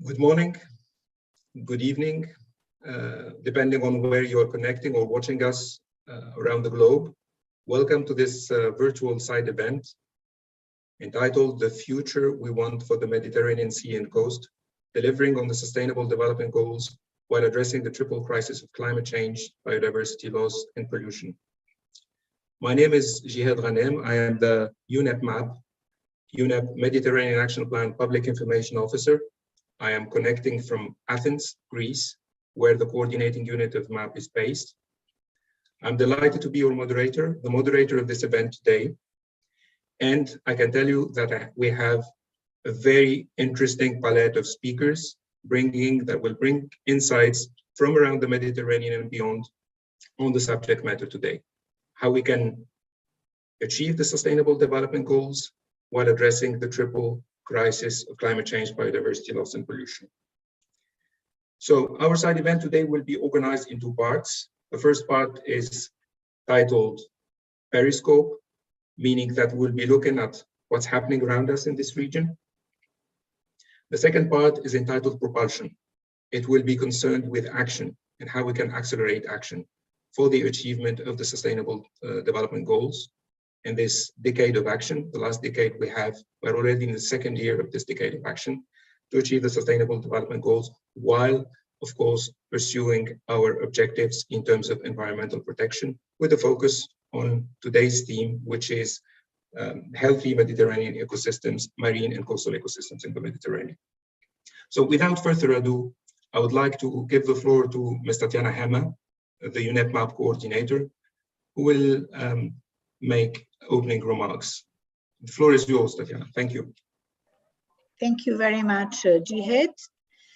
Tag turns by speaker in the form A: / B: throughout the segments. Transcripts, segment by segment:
A: Good morning, good evening, depending on where you're connecting or watching us around the globe. Welcome to this virtual side event entitled The Future We Want for the Mediterranean Sea and Coast, delivering on the Sustainable Development Goals while addressing the triple crisis of climate change, biodiversity loss, and pollution. My name is Jihad Ghanem. I am the UNEP MAP, UNEP Mediterranean Action Plan Public Information Officer. I am connecting from Athens, Greece, where the coordinating unit of MAP is based. I'm delighted to be your moderator, the moderator of this event today. And I can tell you that we have a very interesting palette of speakers that will bring insights from around the Mediterranean and beyond on the subject matter today. How we can achieve the Sustainable Development Goals while addressing the triple crisis of climate change, biodiversity loss, and pollution. So our side event today will be organized in two parts. The first part is titled Periscope, meaning that we'll be looking at what's happening around us in this region. The second part is entitled Propulsion. It will be concerned with action and how we can accelerate action for the achievement of the Sustainable Development Goals. In this decade of action, the last decade we're already in the second year of this decade of action to achieve the Sustainable Development Goals, while, of course, pursuing our objectives in terms of environmental protection, with a focus on today's theme, which is healthy Mediterranean ecosystems, marine and coastal ecosystems in the Mediterranean. So without further ado, I would like to give the floor to Ms. Tatiana Hema, the UNEP MAP coordinator, who will make opening remarks. The floor is yours, Tatiana. Thank you.
B: Thank you very much, Jihad.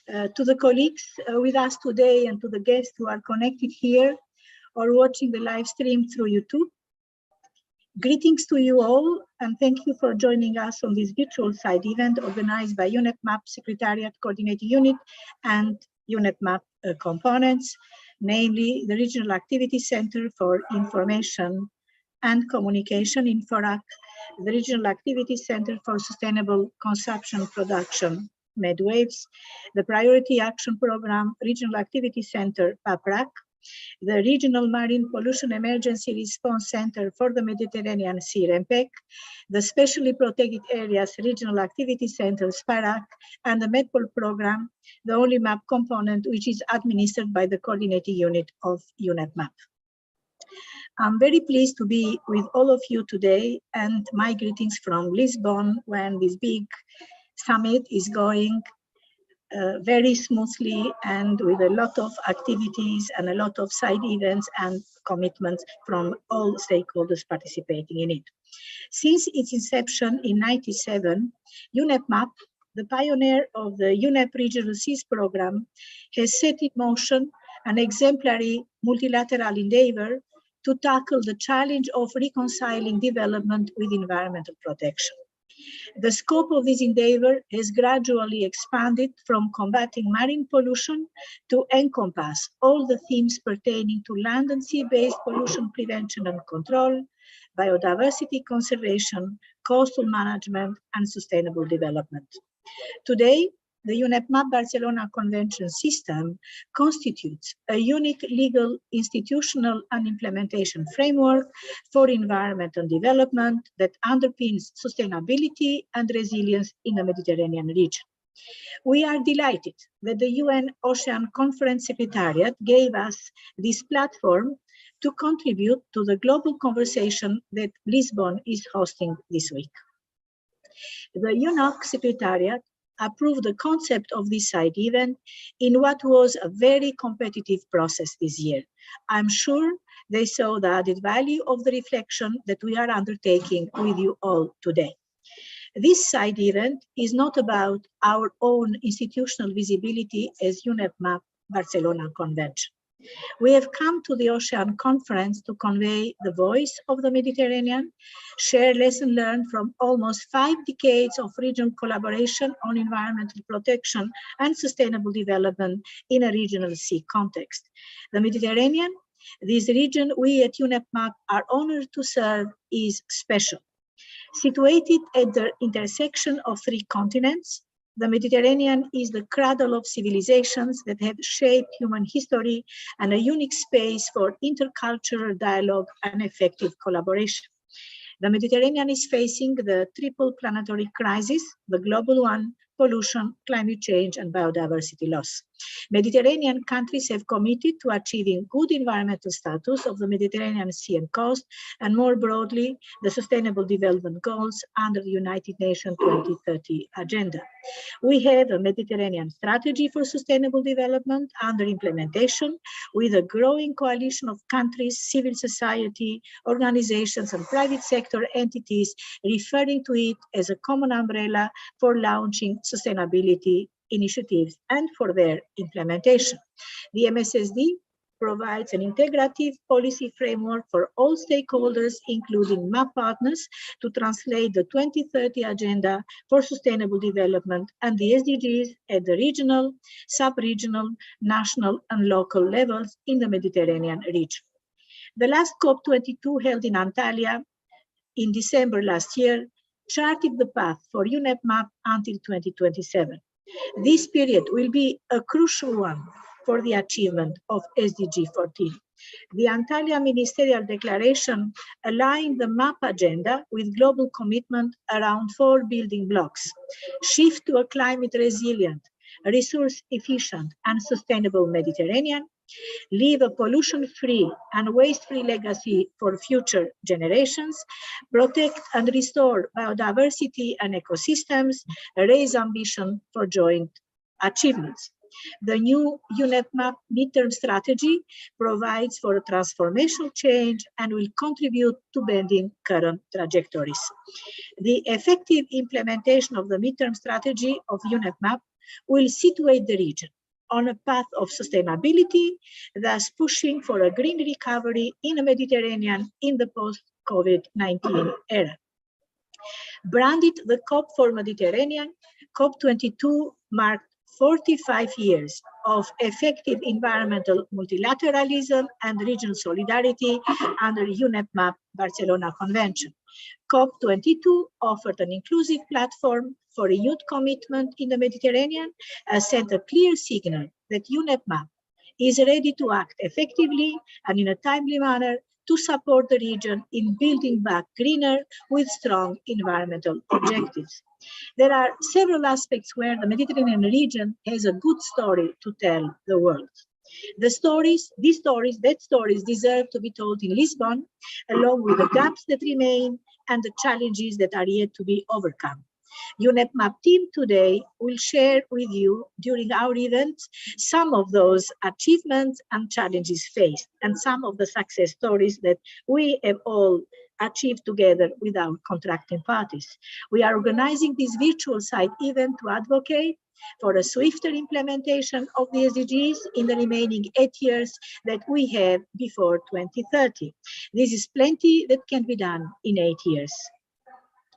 B: To the colleagues with us today and to the guests who are connected here or watching the live stream through YouTube. Greetings to you all, and thank you for joining us on this virtual side event organized by UNEP MAP Secretariat Coordinating Unit and UNEP MAP components, namely the Regional Activity Center for Information and Communication in FORAC, the Regional Activity Center for Sustainable Consumption Production, MedWaves, the Priority Action Program Regional Activity Center, PAPRAC, the Regional Marine Pollution Emergency Response Center for the Mediterranean Sea, REMPEC, the Specially Protected Areas Regional Activity Center, SPARAC, and the MedPol program, the only MAP component which is administered by the coordinating unit of UNEP MAP. I'm very pleased to be with all of you today, and my greetings from Lisbon, when this big summit is going very smoothly and with a lot of activities and a lot of side events and commitments from all stakeholders participating in it. Since its inception in '97, UNEP MAP, the pioneer of the UNEP Regional Seas Program, has set in motion an exemplary multilateral endeavor to tackle the challenge of reconciling development with environmental protection. The scope of this endeavor has gradually expanded from combating marine pollution to encompass all the themes pertaining to land and sea-based pollution prevention and control, biodiversity conservation, coastal management, and sustainable development. Today, the UNEP MAP Barcelona Convention system constitutes a unique legal, institutional, and implementation framework for environment and development that underpins sustainability and resilience in the Mediterranean region. We are delighted that the UN Ocean Conference Secretariat gave us this platform to contribute to the global conversation that Lisbon is hosting this week. The UNOC Secretariat approved the concept of this side event in what was a very competitive process this year. I'm sure they saw the added value of the reflection that we are undertaking with you all today. This side event is not about our own institutional visibility as UNEP MAP Barcelona Convention. We have come to the Ocean Conference to convey the voice of the Mediterranean, share lessons learned from almost 5 decades of regional collaboration on environmental protection and sustainable development in a regional sea context. The Mediterranean, this region we at UNEP MAP are honored to serve, is special. Situated at the intersection of 3 continents, The Mediterranean is the cradle of civilizations that have shaped human history and a unique space for intercultural dialogue and effective collaboration. The Mediterranean is facing the triple planetary crisis, the global one, pollution, climate change, and biodiversity loss. Mediterranean countries have committed to achieving good environmental status of the Mediterranean Sea and coast, and more broadly, the Sustainable Development Goals under the United Nations 2030 Agenda. We have a Mediterranean strategy for sustainable development under implementation with a growing coalition of countries, civil society, organizations, and private sector entities referring to it as a common umbrella for launching sustainability initiatives and for their implementation. The MSSD provides an integrative policy framework for all stakeholders, including MAP partners, to translate the 2030 Agenda for Sustainable Development and the SDGs at the regional, sub-regional, national, and local levels in the Mediterranean region. The last COP22 held in Antalya in December last year charted the path for UNEP MAP until 2027. This period will be a crucial one for the achievement of SDG 14. The Antalya Ministerial Declaration aligned the MAP agenda with global commitment around 4 building blocks: shift to a climate resilient, resource efficient, and sustainable Mediterranean, leave a pollution-free and waste-free legacy for future generations, protect and restore biodiversity and ecosystems, raise ambition for joint achievements. The new UNEP MAP midterm strategy provides for a transformational change and will contribute to bending current trajectories. The effective implementation of the midterm strategy of UNEP MAP will situate the region on a path of sustainability, thus pushing for a green recovery in the Mediterranean in the post-COVID-19 era. Branded the COP for Mediterranean, COP22 marked 45 years of effective environmental multilateralism and regional solidarity under UNEP MAP Barcelona Convention. COP22 offered an inclusive platform for renewed commitment in the Mediterranean and sent a clear signal that UNEP MAP is ready to act effectively and in a timely manner to support the region in building back greener with strong environmental objectives. There are several aspects where the Mediterranean region has a good story to tell the world. These stories deserve to be told in Lisbon, along with the gaps that remain and the challenges that are yet to be overcome. UNEP MAP team today will share with you during our event some of those achievements and challenges faced and some of the success stories that we have all achieved together with our contracting parties. We are organizing this virtual site event to advocate for a swifter implementation of the SDGs in the remaining 8 years that we have before 2030. This is plenty that can be done in 8 years.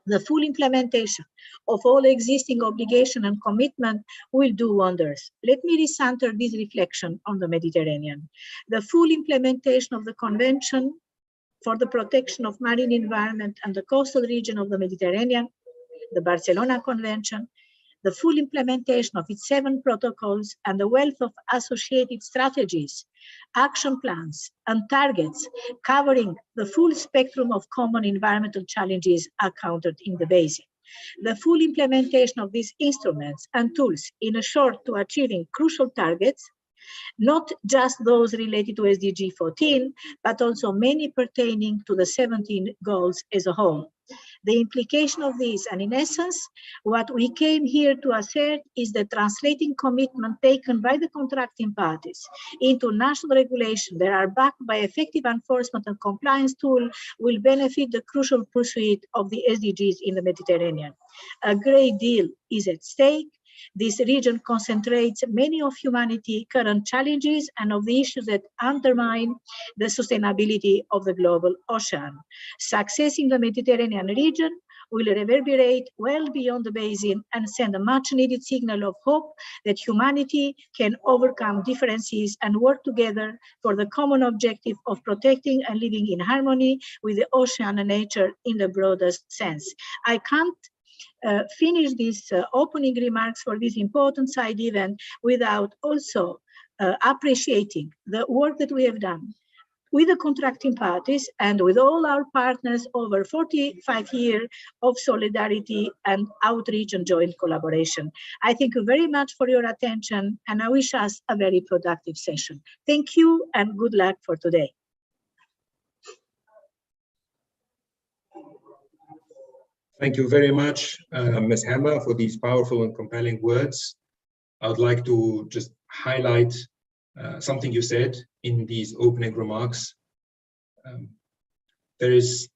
B: The full implementation of all existing obligation and commitment will do wonders. Let me recenter this reflection on the Mediterranean. The full implementation of the Convention for the Protection of Marine Environment and the Coastal Region of the Mediterranean, the Barcelona Convention, the full implementation of its 7 protocols and the wealth of associated strategies, action plans, and targets covering the full spectrum of common environmental challenges encountered in the basin. The full implementation of these instruments and tools in a short to achieving crucial targets, not just those related to SDG 14, but also many pertaining to the 17 goals as a whole. The implication of this, and in essence, what we came here to assert is that translating commitment taken by the contracting parties into national regulation that are backed by effective enforcement and compliance tool will benefit the crucial pursuit of the SDGs in the Mediterranean. A great deal is at stake. This region concentrates many of humanity's current challenges and of the issues that undermine the sustainability of the global ocean. Success in the Mediterranean region will reverberate well beyond the basin and send a much needed signal of hope that humanity can overcome differences and work together for the common objective of protecting and living in harmony with the ocean and nature in the broadest sense. I can't finish these opening remarks for this important side event without also appreciating the work that we have done with the contracting parties and with all our partners over 45 years of solidarity and outreach and joint collaboration. I thank you very much for your attention, and I wish us a very productive session. Thank you and good luck for today.
A: Thank you very much, Ms. Hammer, for these powerful and compelling words. I would like to just highlight something you said in these opening remarks. There is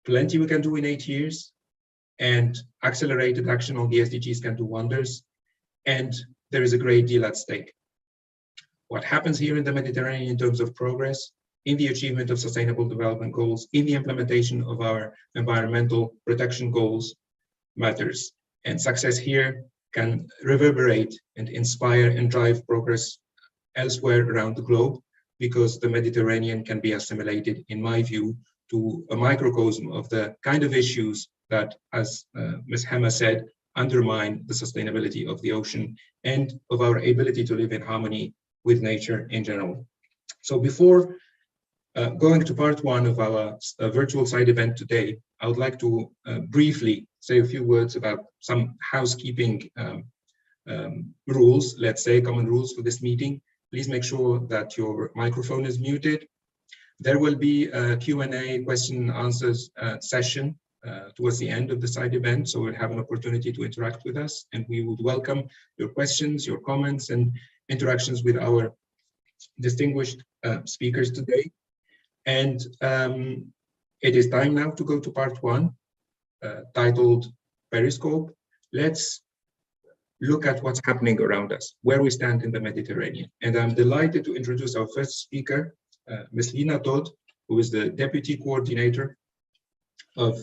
A: plenty we can do in 8 years, and accelerated action on the SDGs can do wonders, and there is a great deal at stake. What happens here in the Mediterranean in terms of progress, in the achievement of sustainable development goals, in the implementation of our environmental protection goals matters. And success here can reverberate and inspire and drive progress elsewhere around the globe, because the Mediterranean can be assimilated, in my view, to a microcosm of the kind of issues that, as Ms. Hammer said, undermine the sustainability of the ocean and of our ability to live in harmony with nature in general. So before going to part one of our virtual side event today, I would like to briefly say a few words about some housekeeping rules, let's say common rules for this meeting. Please make sure that your microphone is muted. There will be a Q&A, question and answers session towards the end of the side event, so we'll have an opportunity to interact with us, and we would welcome your questions, your comments, and interactions with our distinguished speakers today. And it is time now to go to part one, titled Periscope. Let's look at what's happening around us, where we stand in the Mediterranean. And I'm delighted to introduce our first speaker, Ms. Lina Todd, who is the Deputy Coordinator of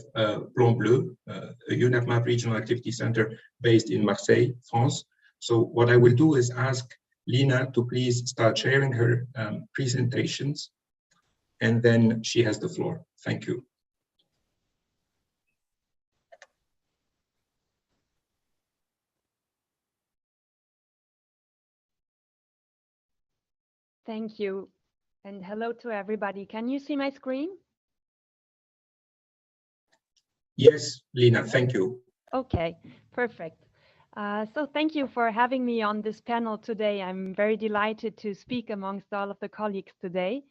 A: Bleu, a UNEP MAP Regional Activity Center based in Marseille, France. So what I will do is ask Lina to please start sharing her presentations, and then she has the floor. Thank you.
C: Thank you, and hello to everybody. Can you see my screen?
A: Yes, Lina, thank you.
C: Okay, perfect. So thank you for having me on this panel today. I'm very delighted to speak amongst all of the colleagues today.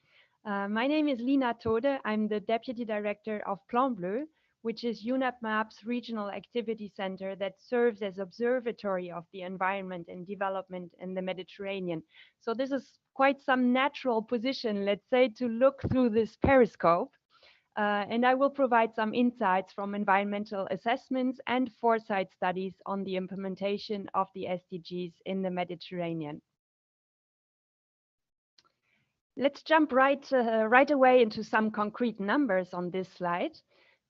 C: My name is Lina Tode. I'm the Deputy Director of Bleu, which is UNEP MAP's regional activity center that serves as observatory of the environment and development in the Mediterranean. So this is quite some natural position, let's say, to look through this periscope. And I will provide some insights from environmental assessments and foresight studies on the implementation of the SDGs in the Mediterranean. Let's jump right away into some concrete numbers on this slide.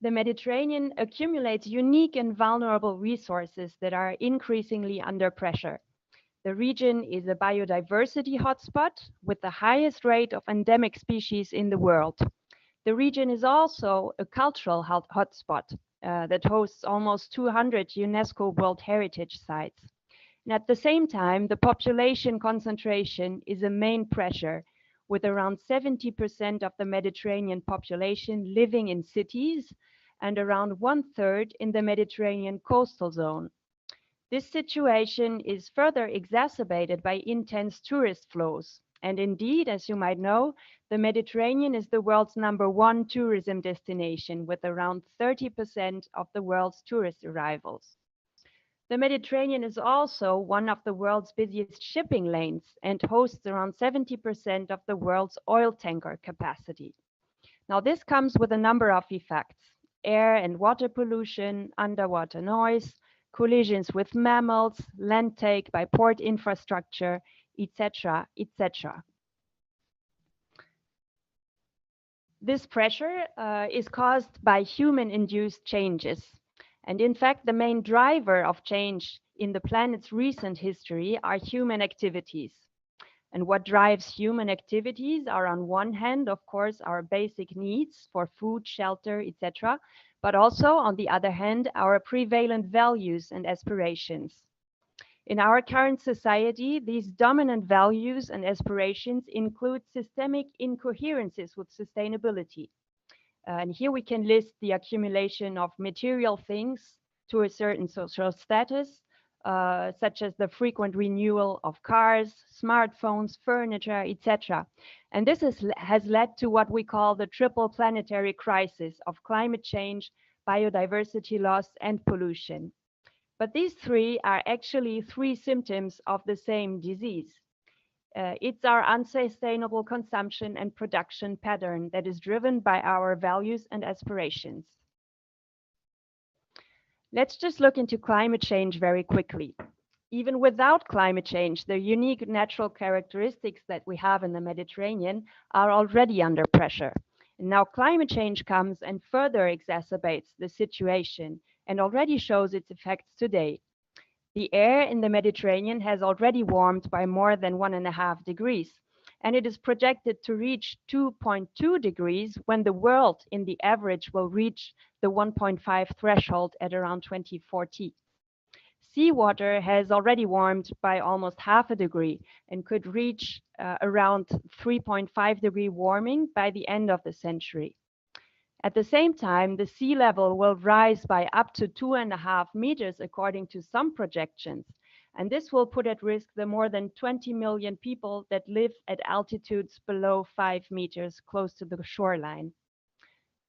C: The Mediterranean accumulates unique and vulnerable resources that are increasingly under pressure. The region is a biodiversity hotspot with the highest rate of endemic species in the world. The region is also a cultural hotspot that hosts almost 200 UNESCO World Heritage Sites. And at the same time, the population concentration is a main pressure, with around 70% of the Mediterranean population living in cities and around 1/3 in the Mediterranean coastal zone. This situation is further exacerbated by intense tourist flows. And indeed, as you might know, the Mediterranean is the world's #1 tourism destination, with around 30% of the world's tourist arrivals. The Mediterranean is also one of the world's busiest shipping lanes and hosts around 70% of the world's oil tanker capacity. Now, this comes with a number of effects: air and water pollution, underwater noise, collisions with mammals, land take by port infrastructure, etc., etc. This pressure is caused by human-induced changes. And in fact, the main driver of change in the planet's recent history are human activities. And what drives human activities are, on one hand, of course, our basic needs for food, shelter, etc., but also, on the other hand, our prevalent values and aspirations. In our current society, these dominant values and aspirations include systemic incoherences with sustainability. And here we can list the accumulation of material things to a certain social status, such as the frequent renewal of cars, smartphones, furniture, etc. And this has led to what we call the triple planetary crisis of climate change, biodiversity loss, and pollution. But these three are actually three symptoms of the same disease. It's our unsustainable consumption and production pattern that is driven by our values and aspirations. Let's just look into climate change very quickly. Even without climate change, the unique natural characteristics that we have in the Mediterranean are already under pressure. And now climate change comes and further exacerbates the situation and already shows its effects today. The air in the Mediterranean has already warmed by more than 1.5 degrees, and it is projected to reach 2.2 degrees when the world in the average will reach the 1.5 threshold at around 2040. Seawater has already warmed by almost 0.5 degree and could reach around 3.5 degree warming by the end of the century. At the same time, the sea level will rise by up to 2.5 meters according to some projections, and this will put at risk the more than 20 million people that live at altitudes below 5 meters close to the shoreline.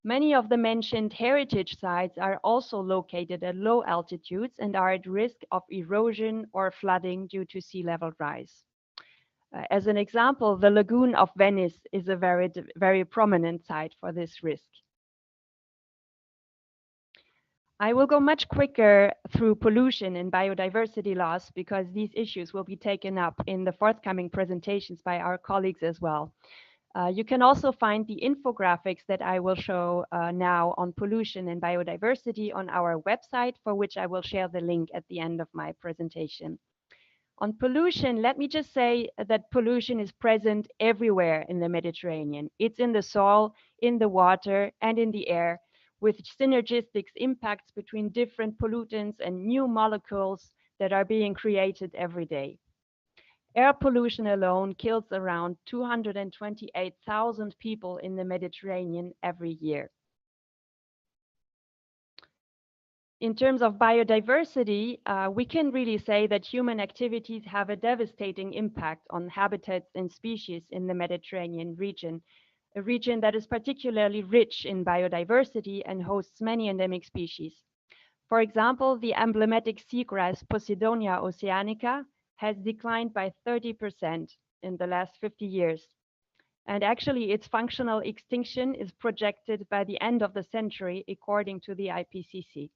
C: Many of the mentioned heritage sites are also located at low altitudes and are at risk of erosion or flooding due to sea level rise. As an example, the lagoon of Venice is a very prominent site for this risk. I will go much quicker through pollution and biodiversity loss because these issues will be taken up in the forthcoming presentations by our colleagues as well. You can also find the infographics that I will show now on pollution and biodiversity on our website, for which I will share the link at the end of my presentation. On pollution, let me just say that pollution is present everywhere in the Mediterranean. It's in the soil, in the water, and in the air, with synergistic impacts between different pollutants and new molecules that are being created every day. Air pollution alone kills around 228,000 people in the Mediterranean every year. In terms of biodiversity, we can really say that human activities have a devastating impact on habitats and species in the Mediterranean region, a region that is particularly rich in biodiversity and hosts many endemic species. For example, the emblematic seagrass Posidonia oceanica has declined by 30% in the last 50 years. And actually, its functional extinction is projected by the end of the century, according to the IPCC.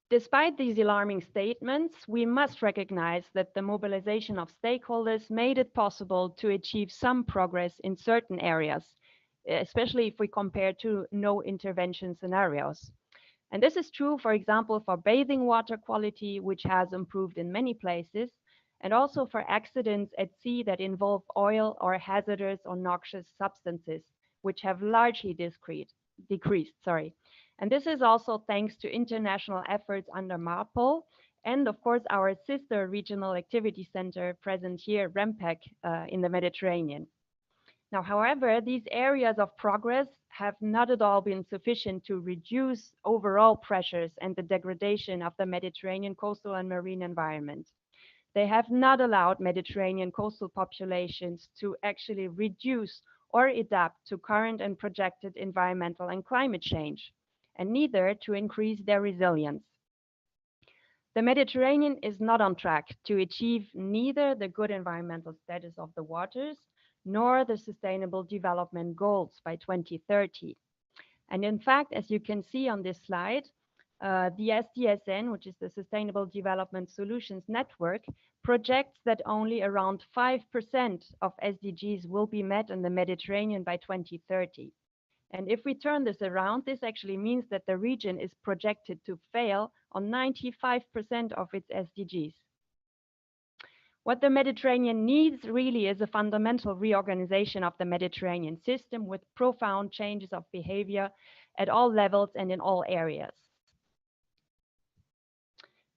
C: Despite these alarming statements, we must recognize that the mobilization of stakeholders made it possible to achieve some progress in certain areas, especially if we compare to no intervention scenarios. And this is true, for example, for bathing water quality, which has improved in many places, and also for accidents at sea that involve oil or hazardous or noxious substances, which have largely decreased. And this is also thanks to international efforts under MARPOL and, of course, our sister regional activity center present here, REMPEC, in the Mediterranean. Now, however, these areas of progress have not at all been sufficient to reduce overall pressures and the degradation of the Mediterranean coastal and marine environment. They have not allowed Mediterranean coastal populations to actually reduce or adapt to current and projected environmental and climate change, and neither to increase their resilience. The Mediterranean is not on track to achieve neither the good environmental status of the waters nor the sustainable development goals by 2030. And in fact, as you can see on this slide, the SDSN, which is the Sustainable Development Solutions Network, projects that only around 5% of SDGs will be met in the Mediterranean by 2030. And if we turn this around, this actually means that the region is projected to fail on 95% of its SDGs. What the Mediterranean needs really is a fundamental reorganization of the Mediterranean system with profound changes of behavior at all levels and in all areas.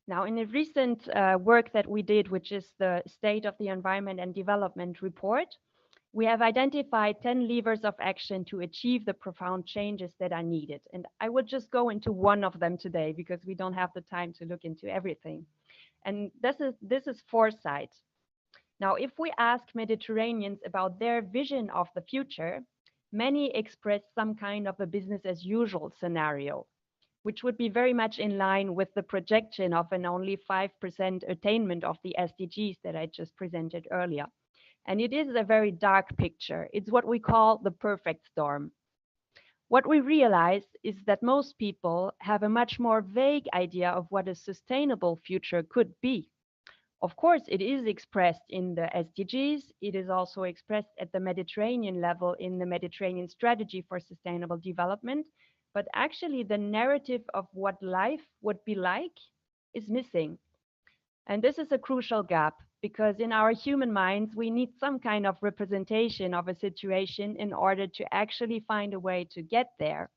C: Now, in a recent work that we did, which is the State of the Environment and Development report, we have identified 10 levers of action to achieve the profound changes that are needed. And I would just go into one of them today because we don't have the time to look into everything. And this is foresight. Now, if we ask Mediterraneans about their vision of the future, many express some kind of a business as usual scenario, which would be very much in line with the projection of an only 5% attainment of the SDGs that I just presented earlier. And it is a very dark picture. It's what we call the perfect storm. What we realize is that most people have a much more vague idea of what a sustainable future could be. Of course, it is expressed in the SDGs. It is also expressed at the Mediterranean level in the Mediterranean Strategy for Sustainable Development. But actually, the narrative of what life would be like is missing. And this is a crucial gap because in our human minds, we need some kind of representation of a situation in order to actually find a way to get there.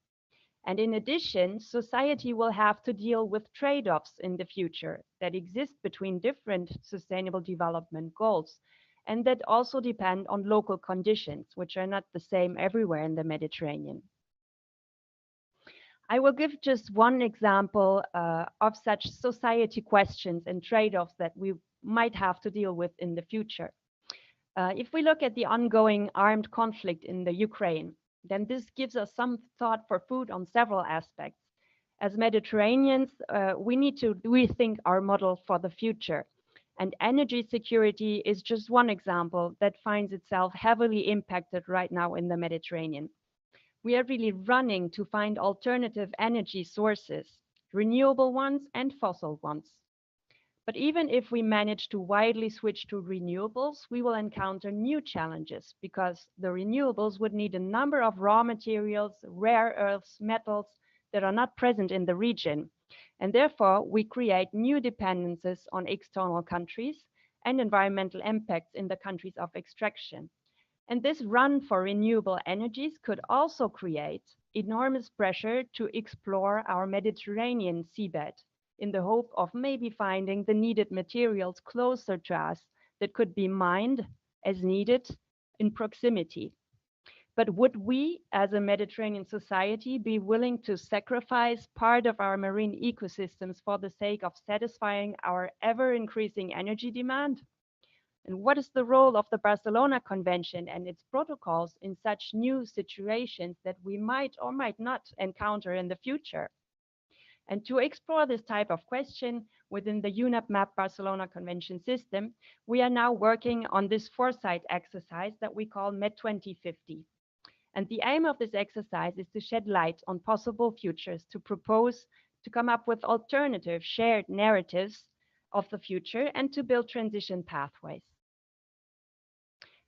C: And in addition, society will have to deal with trade-offs in the future that exist between different sustainable development goals and that also depend on local conditions, which are not the same everywhere in the Mediterranean. I will give just one example of such society questions and trade-offs that we might have to deal with in the future. If we look at the ongoing armed conflict in the Ukraine, then this gives us some thought for food on several aspects. As Mediterraneans, we need to rethink our model for the future. And energy security is just one example that finds itself heavily impacted right now in the Mediterranean. We are really running to find alternative energy sources, renewable ones and fossil ones. But even if we manage to widely switch to renewables, we will encounter new challenges because the renewables would need a number of raw materials, rare earths, metals that are not present in the region. And therefore, we create new dependencies on external countries and environmental impacts in the countries of extraction. And this run for renewable energies could also create enormous pressure to explore our Mediterranean seabed in the hope of maybe finding the needed materials closer to us that could be mined as needed in proximity. But would we, as a Mediterranean society, be willing to sacrifice part of our marine ecosystems for the sake of satisfying our ever-increasing energy demand? And what is the role of the Barcelona Convention and its protocols in such new situations that we might or might not encounter in the future? And to explore this type of question within the UNEP MAP Barcelona Convention system, we are now working on this foresight exercise that we call Med 2050. And the aim of this exercise is to shed light on possible futures, to propose, to come up with alternative shared narratives of the future and to build transition pathways.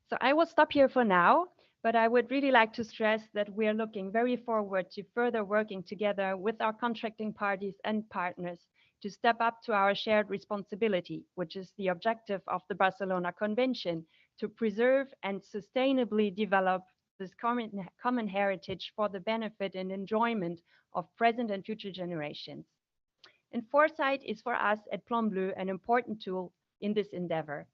C: So I will stop here for now, but I would really like to stress that we are looking very forward to further working together with our contracting parties and partners to step up to our shared responsibility, which is the objective of the Barcelona Convention, to preserve and sustainably develop this common heritage for the benefit and enjoyment of present and future generations. And foresight is for us at Bleu an important tool in this endeavor.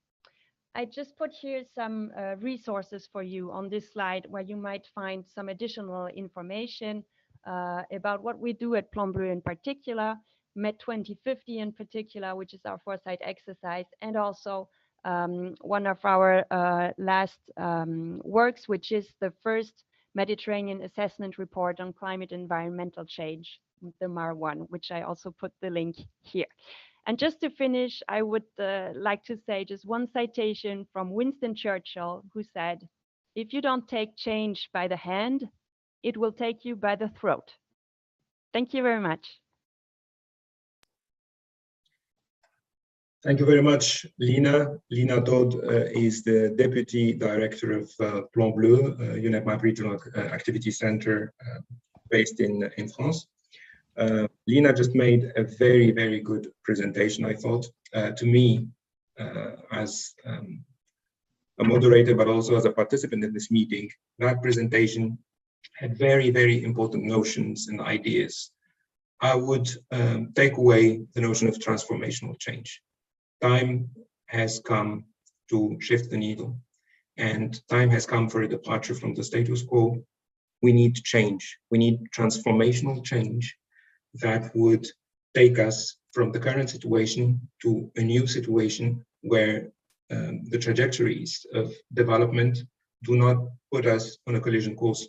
C: I just put here some resources for you on this slide where you might find some additional information about what we do at Bleu in particular, Med 2050 in particular, which is our foresight exercise, and also one of our last works, which is the first Mediterranean assessment report on climate and environmental change, the MAR1, which I also put the link here. And just to finish, I would like to say just one citation from Winston Churchill, who said, "If you don't take change by the hand, it will take you by the throat." Thank you very much.
A: Thank you very much, Lina. Lina Todd is the Deputy Director of Bleu, UNEP MAP Regional Activity Center based in France. Lina just made a very, very good presentation, I thought. To me, as a moderator, but also as a participant in this meeting, that presentation had very, very important notions and ideas. I would take away the notion of transformational change. Time has come to shift the needle, and time has come for a departure from the status quo. We need change. We need transformational change that would take us from the current situation to a new situation where the trajectories of development do not put us on a collision course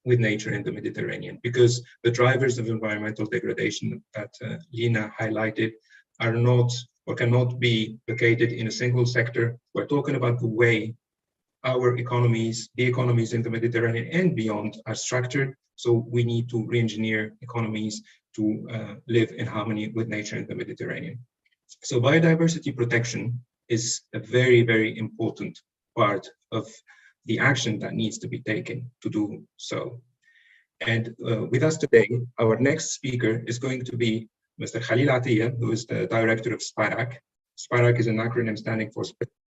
A: with nature in the Mediterranean, because the drivers of environmental degradation that Lina highlighted are not or cannot be located in a single sector. We're talking about the way our economies, the economies in the Mediterranean and beyond, are structured. So we need to re-engineer economies to live in harmony with nature in the Mediterranean. So biodiversity protection is a very, very important part of the action that needs to be taken to do so. And with us today, our next speaker is going to be Mr. Khalil Atiyah, who is the director of SPARAC. SPARAC is an acronym standing for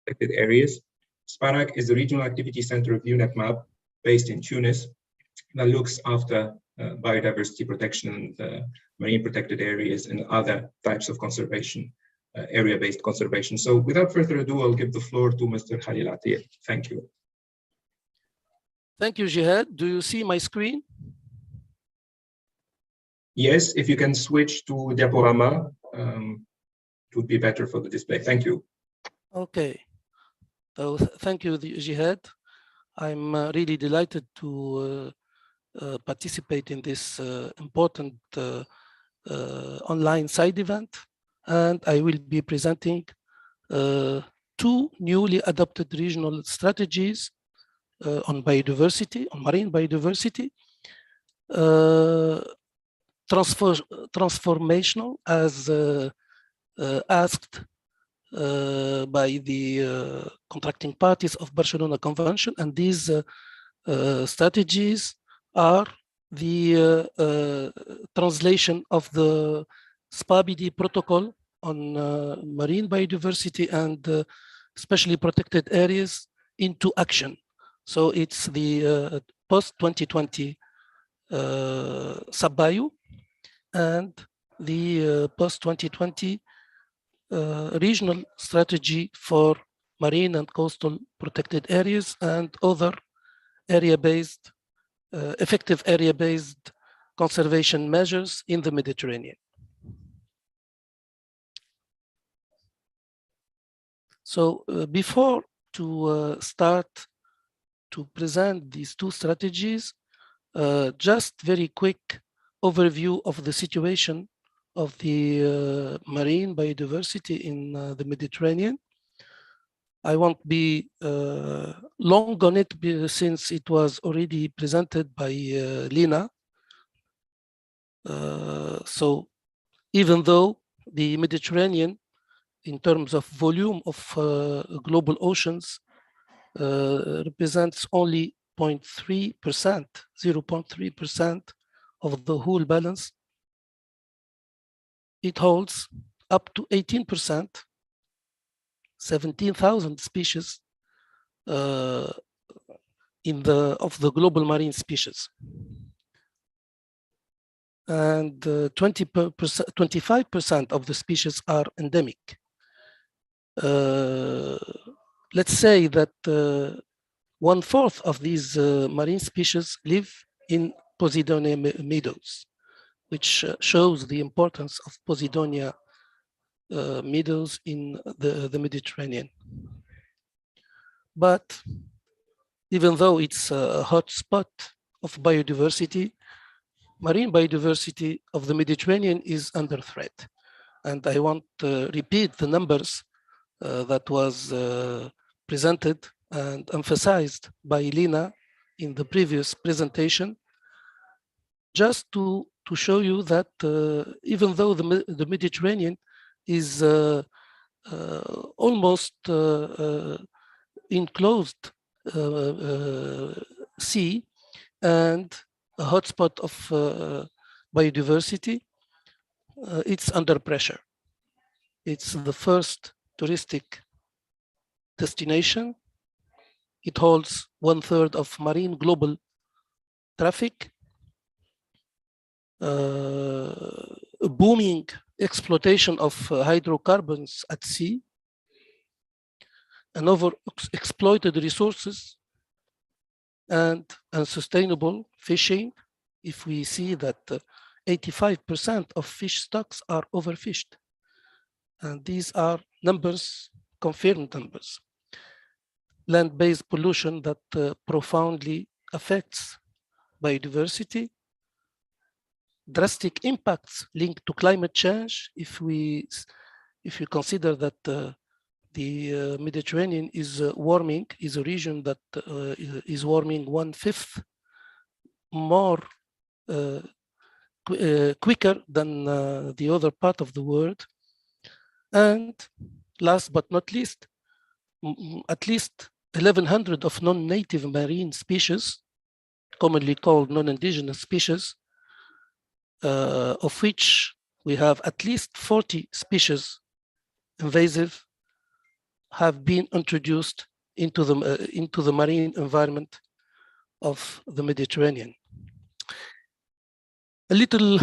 A: Protected Areas. SPARAC is the regional activity center of UNEP based in Tunis that looks after biodiversity protection and marine protected areas and other types of conservation, area-based conservation. So without further ado, I'll give the floor to Mr. Khalil Atiyah. Thank you.
D: Thank you, Jihad. Do you see my screen?
A: Yes, if you can switch to diaporama, it would be better for the display. Thank you.
D: Okay. So thank you, Jihad. I'm really delighted to participate in this important online side event, and I will be presenting two newly adopted regional strategies on biodiversity, on marine biodiversity, transformational as asked by the contracting parties of Barcelona Convention, and these strategies are the translation of the SAPBIO protocol on marine biodiversity and especially protected areas into action. So it's the Post-2020 SAPBIO and the Post-2020 regional strategy for marine and coastal protected areas and other area-based, effective area-based conservation measures in the Mediterranean. So before to start to present these two strategies, just very quick overview of the situation of the marine biodiversity in the Mediterranean. I won't be long on it since it was already presented by Lina. So even though the Mediterranean, in terms of volume of global oceans, represents only 0.3%, 0.3% of the whole balance, it holds up to 18%, 17,000 species of the global marine species. And 25% of the species are endemic. Let's say that 1/4 of these marine species live in Posidonia meadows, which shows the importance of Posidonia meadows in the Mediterranean. But even though it's a hotspot of biodiversity, marine biodiversity of the Mediterranean is under threat. And I want to repeat the numbers that was presented and emphasized by Lina in the previous presentation, just to show you that even though the Mediterranean is almost enclosed sea and a hotspot of biodiversity, it's under pressure. It's the first touristic destination. It holds 1/3 of marine global traffic. A booming exploitation of hydrocarbons at sea, and over-exploited resources, and unsustainable fishing. If we see that 85% of fish stocks are overfished, and these are numbers, confirmed numbers. Land-based pollution that profoundly affects biodiversity. Drastic impacts linked to climate change. If you consider that the Mediterranean is warming, is a region that is warming 1/5 more quicker than the other part of the world. And last but not least, at least 1,100 of non-native marine species, commonly called non-indigenous species, of which we have at least 40 species invasive, have been introduced into the marine environment of the Mediterranean. A little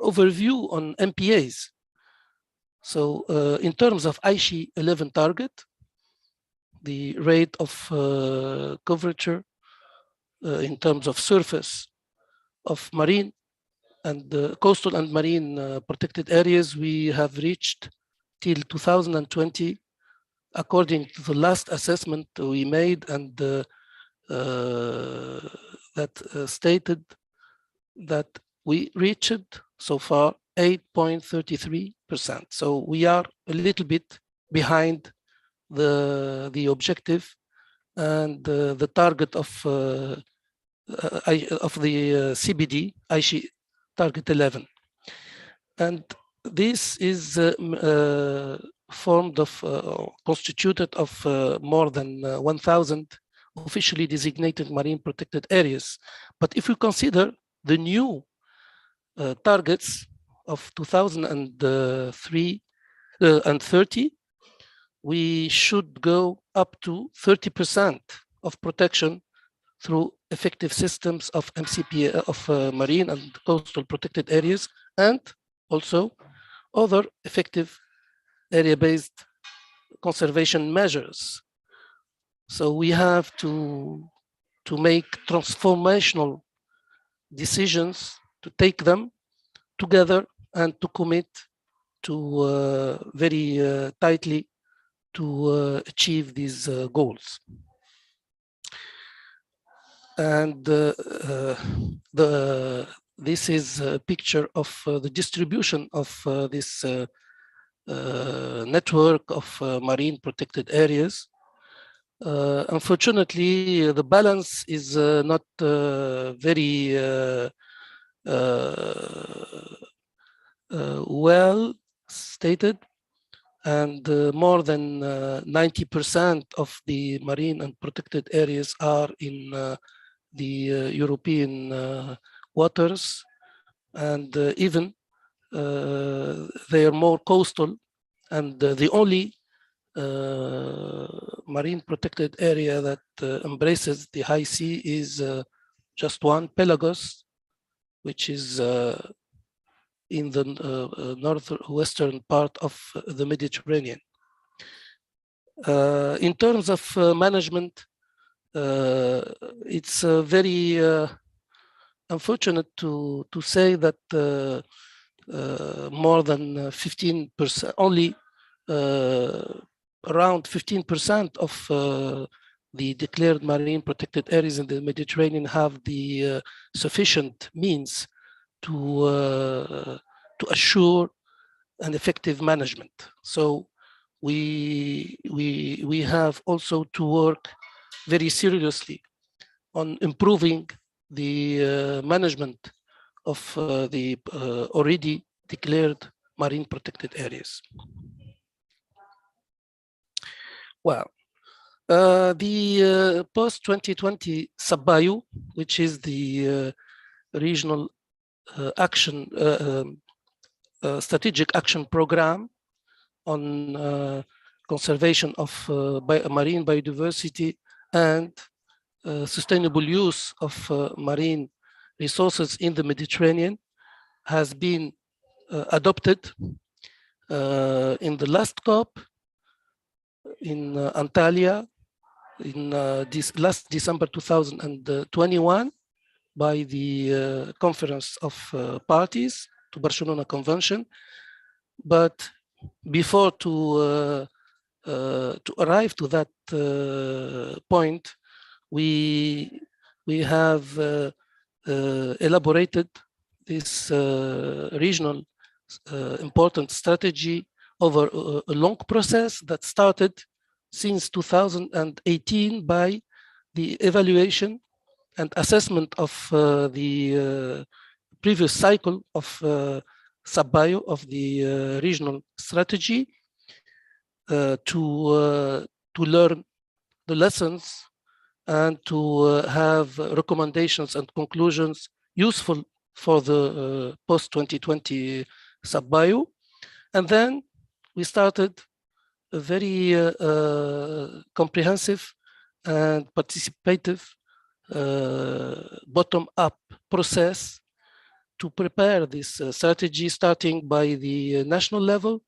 D: overview on MPAs. So in terms of Aichi 11 target, the rate of coverture in terms of surface of marine and coastal and marine protected areas, we have reached till 2020, according to the last assessment we made, and that stated that we reached so far 8.33%. So we are a little bit behind the objective and the target of the CBD, Aichi target 11. And this is formed of, constituted of more than 1,000 officially designated marine protected areas. But if we consider the new targets of 2003 and 30, we should go up to 30% of protection through effective systems of MCPA, of marine and coastal protected areas, and also other effective area-based conservation measures. So we have to make transformational decisions, to take them together and to commit to very tightly to achieve these goals. And this is a picture of the distribution of this network of marine protected areas. Unfortunately, the balance is not very well stated, and more than 90% of the marine and protected areas are in the European waters, and even they are more coastal, and the only marine protected area that embraces the high sea is just one, Pelagos, which is in the northwestern part of the Mediterranean. In terms of management, it's very unfortunate to say that more than 15%, only around 15% of the declared marine protected areas in the Mediterranean have the sufficient means to assure an effective management. So we have also to work very seriously on improving the management of the already declared marine protected areas. Well, the Post-2020 SAPBIO, which is the regional strategic action program on conservation of marine biodiversity and sustainable use of marine resources in the Mediterranean has been adopted in the last COP in Antalya in this last December 2021 by the Conference of Parties to Barcelona Convention. But before to arrive to that point, we have elaborated this regional important strategy over a long process that started since 2018 by the evaluation and assessment of the previous cycle of SAPBIO, of the regional strategy, to learn the lessons and to have recommendations and conclusions useful for the post-2020 SAPBIO. And then we started a very comprehensive and participative bottom-up process to prepare this strategy, starting by the national level,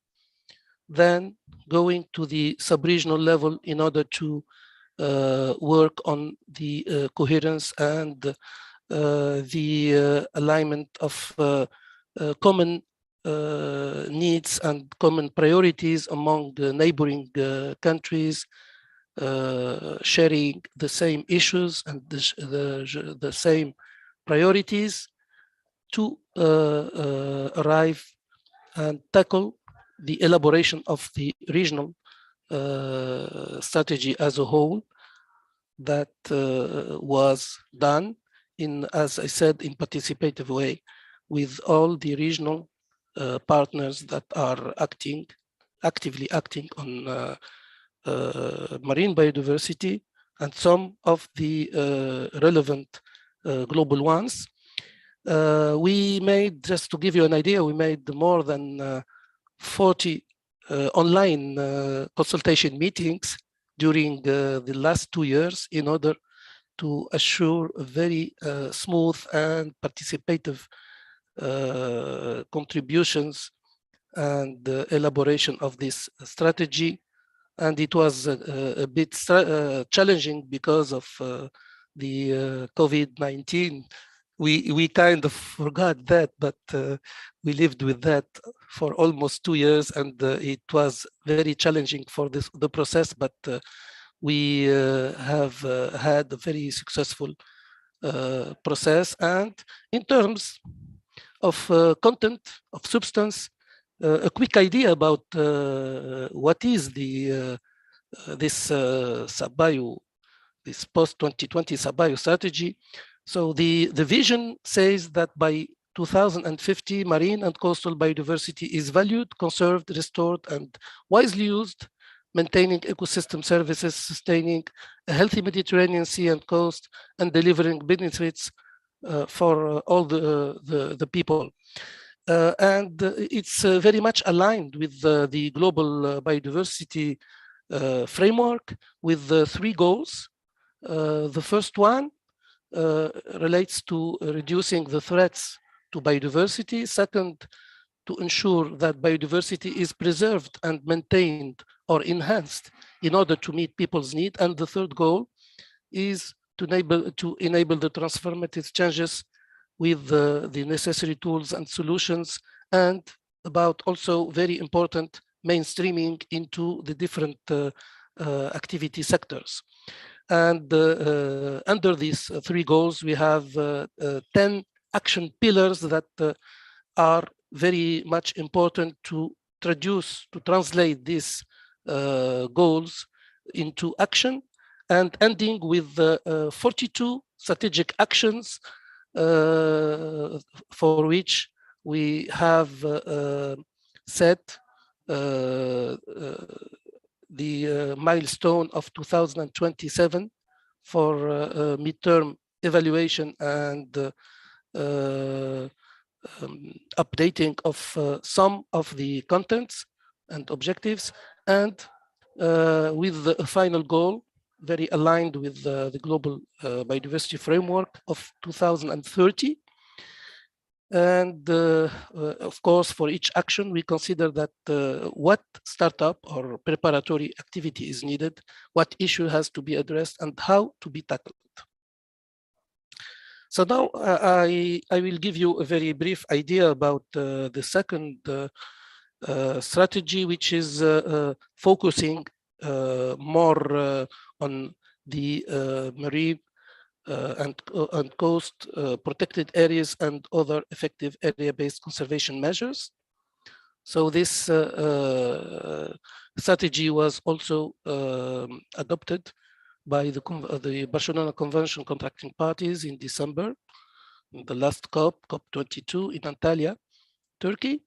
D: then going to the sub-regional level in order to work on the coherence and the alignment of common needs and common priorities among the neighboring countries, sharing the same issues and the same priorities to arrive and tackle the elaboration of the regional strategy as a whole that was done in, as I said, in participative way with all the regional partners that are actively acting on marine biodiversity and some of the relevant global ones. We made, just to give you an idea, we made more than 40 online consultation meetings during the last 2 years in order to assure a very smooth and participative contributions and elaboration of this strategy. And it was a bit challenging because of the COVID-19. We kind of forgot that, but we lived with that for almost 2 years, and it was very challenging for the process, but we have had a very successful process. And in terms of content, of substance, a quick idea about what is the this SAPBIO, this post-2020 SAPBIO strategy. So the vision says that by 2050, marine and coastal biodiversity is valued, conserved, restored, and wisely used, maintaining ecosystem services, sustaining a healthy Mediterranean sea and coast, and delivering benefits for all the people. And it's very much aligned with the global biodiversity framework with the 3 goals. The first one relates to reducing the threats to biodiversity. Second, to ensure that biodiversity is preserved and maintained or enhanced in order to meet people's needs. And the third goal is to enable the transformative changes with the necessary tools and solutions, and about also very important mainstreaming into the different activity sectors. And under these 3 goals, we have 10 action pillars that are very much important to translate these goals into action, and ending with 42 strategic actions for which we have set the milestone of 2027 for midterm evaluation and updating of some of the contents and objectives, and with a final goal very aligned with the global biodiversity framework of 2030. And of course, for each action, we consider that what startup or preparatory activity is needed, what issue has to be addressed, and how to be tackled. So now I will give you a very brief idea about the second strategy, which is focusing more on the marine and coast protected areas and other effective area-based conservation measures. So this strategy was also adopted by the Barcelona Convention contracting parties in December, in the last COP, COP22 in Antalya, Turkey.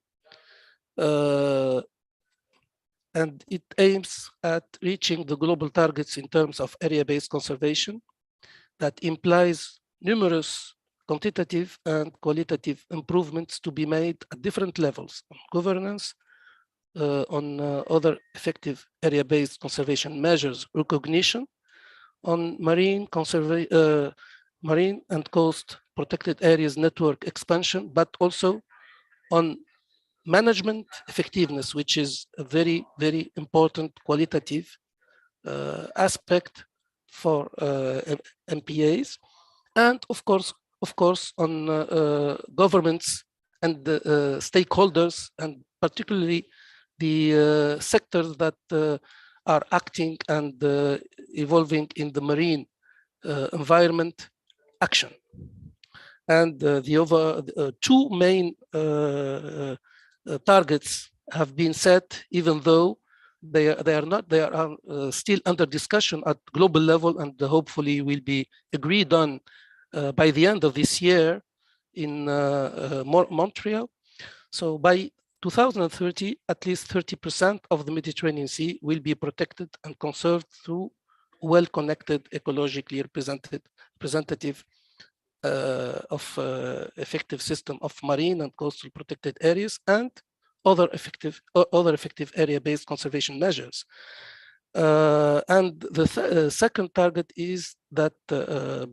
D: And it aims at reaching the global targets in terms of area-based conservation. That implies numerous quantitative and qualitative improvements to be made at different levels on governance, on other effective area-based conservation measures, recognition, on marine and coast protected areas network expansion, but also on management effectiveness, which is a very, very important qualitative aspect for MPAs, and of course on governments and stakeholders, and particularly the sectors that are acting and evolving in the marine environment action. And the two main targets have been set, even though they are still under discussion at global level, and hopefully will be agreed on by the end of this year in Montreal. So by 2030, at least 30% of the Mediterranean Sea will be protected and conserved through well-connected, ecologically representative of effective system of marine and coastal protected areas and other effective area-based conservation measures. And the second target is that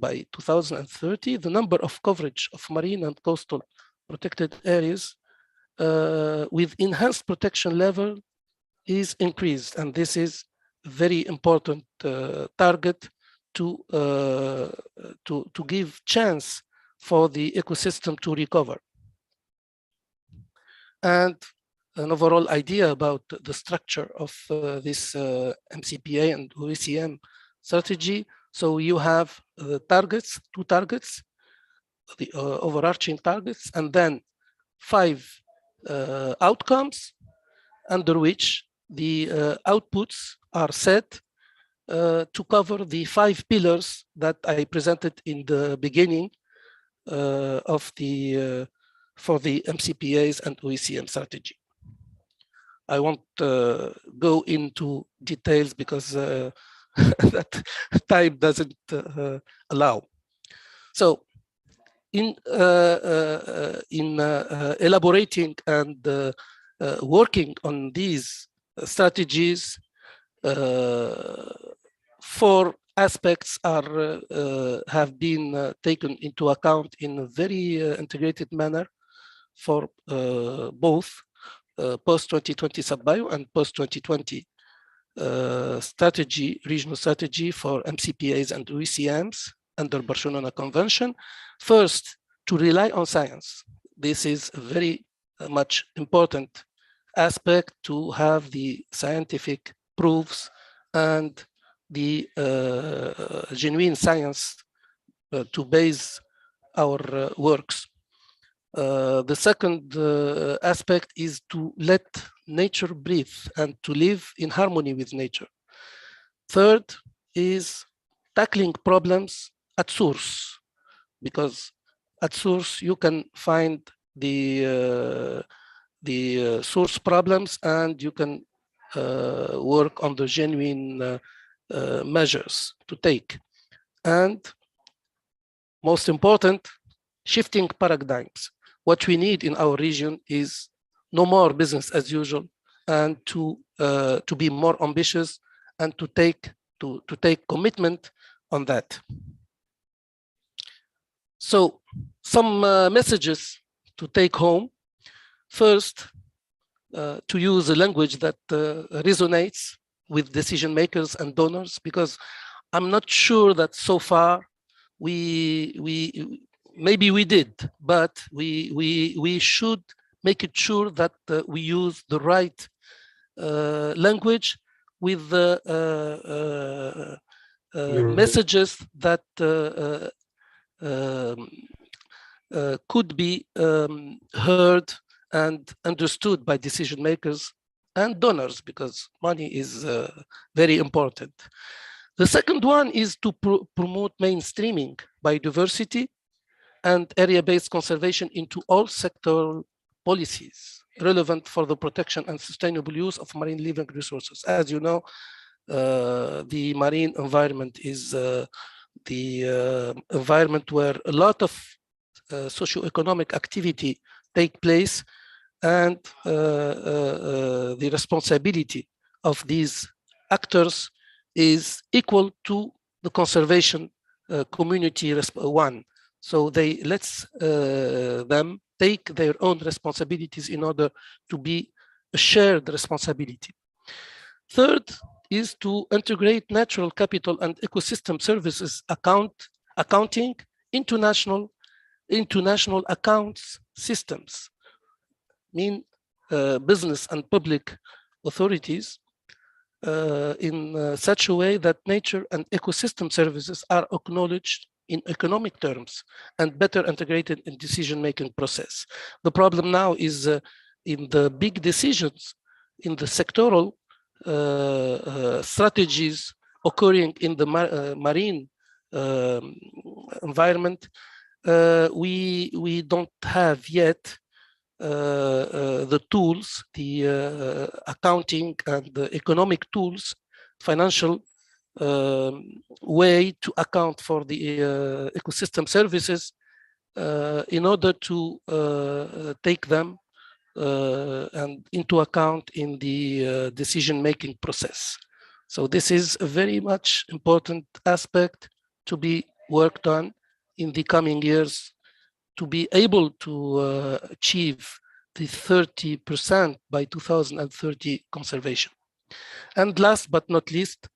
D: by 2030, the number of coverage of marine and coastal protected areas with enhanced protection level is increased, and this is a very important target to give chance for the ecosystem to recover. And an overall idea about the structure of this MCPA and OECM strategy. So you have the targets, two targets, the overarching targets, and then 5 outcomes under which the outputs are set to cover the 5 pillars that I presented in the beginning of the for the MCPAs and OECM strategy. I won't go into details because that time doesn't allow. So in elaborating and working on these strategies, 4 aspects are have been taken into account in a very integrated manner for both post-2020 SAPBIO and post-2020 strategy, regional strategy for MCPAs and OECMs under Barcelona Convention. First, to rely on science. This is a very much important aspect, to have the scientific proofs and the genuine science to base our works. The second aspect is to let nature breathe and to live in harmony with nature. Third is tackling problems at source, because at source you can find the source problems and you can work on the genuine measures to take. And most important, shifting paradigms. What we need in our region is no more business as usual. and to be more ambitious and to take commitment on that. So some messages to take home. First, to use a language that resonates with decision makers and donors, because I'm not sure that so far maybe we did, but we should make it sure that we use the right language with the messages that could be heard and understood by decision makers and donors, because money is very important. The second one is to promote mainstreaming biodiversity and area-based conservation into all sectoral policies relevant for the protection and sustainable use of marine living resources. As you know, the marine environment is the environment where a lot of socio-economic activity take place, and the responsibility of these actors is equal to the conservation community one. So let's them take their own responsibilities in order to be a shared responsibility. Third is to integrate natural capital and ecosystem services accounting into national accounts systems, mean business and public authorities in such a way that nature and ecosystem services are acknowledged in economic terms and better integrated in decision-making process. The problem now is in the big decisions, in the sectoral strategies occurring in the marine environment, we don't have yet the tools, the accounting and the economic tools, financial way to account for the ecosystem services in order to take them and into account in the decision-making process. So this is a very much important aspect to be worked on in the coming years, to be able to achieve the 30% by 2030 conservation. And last but not least,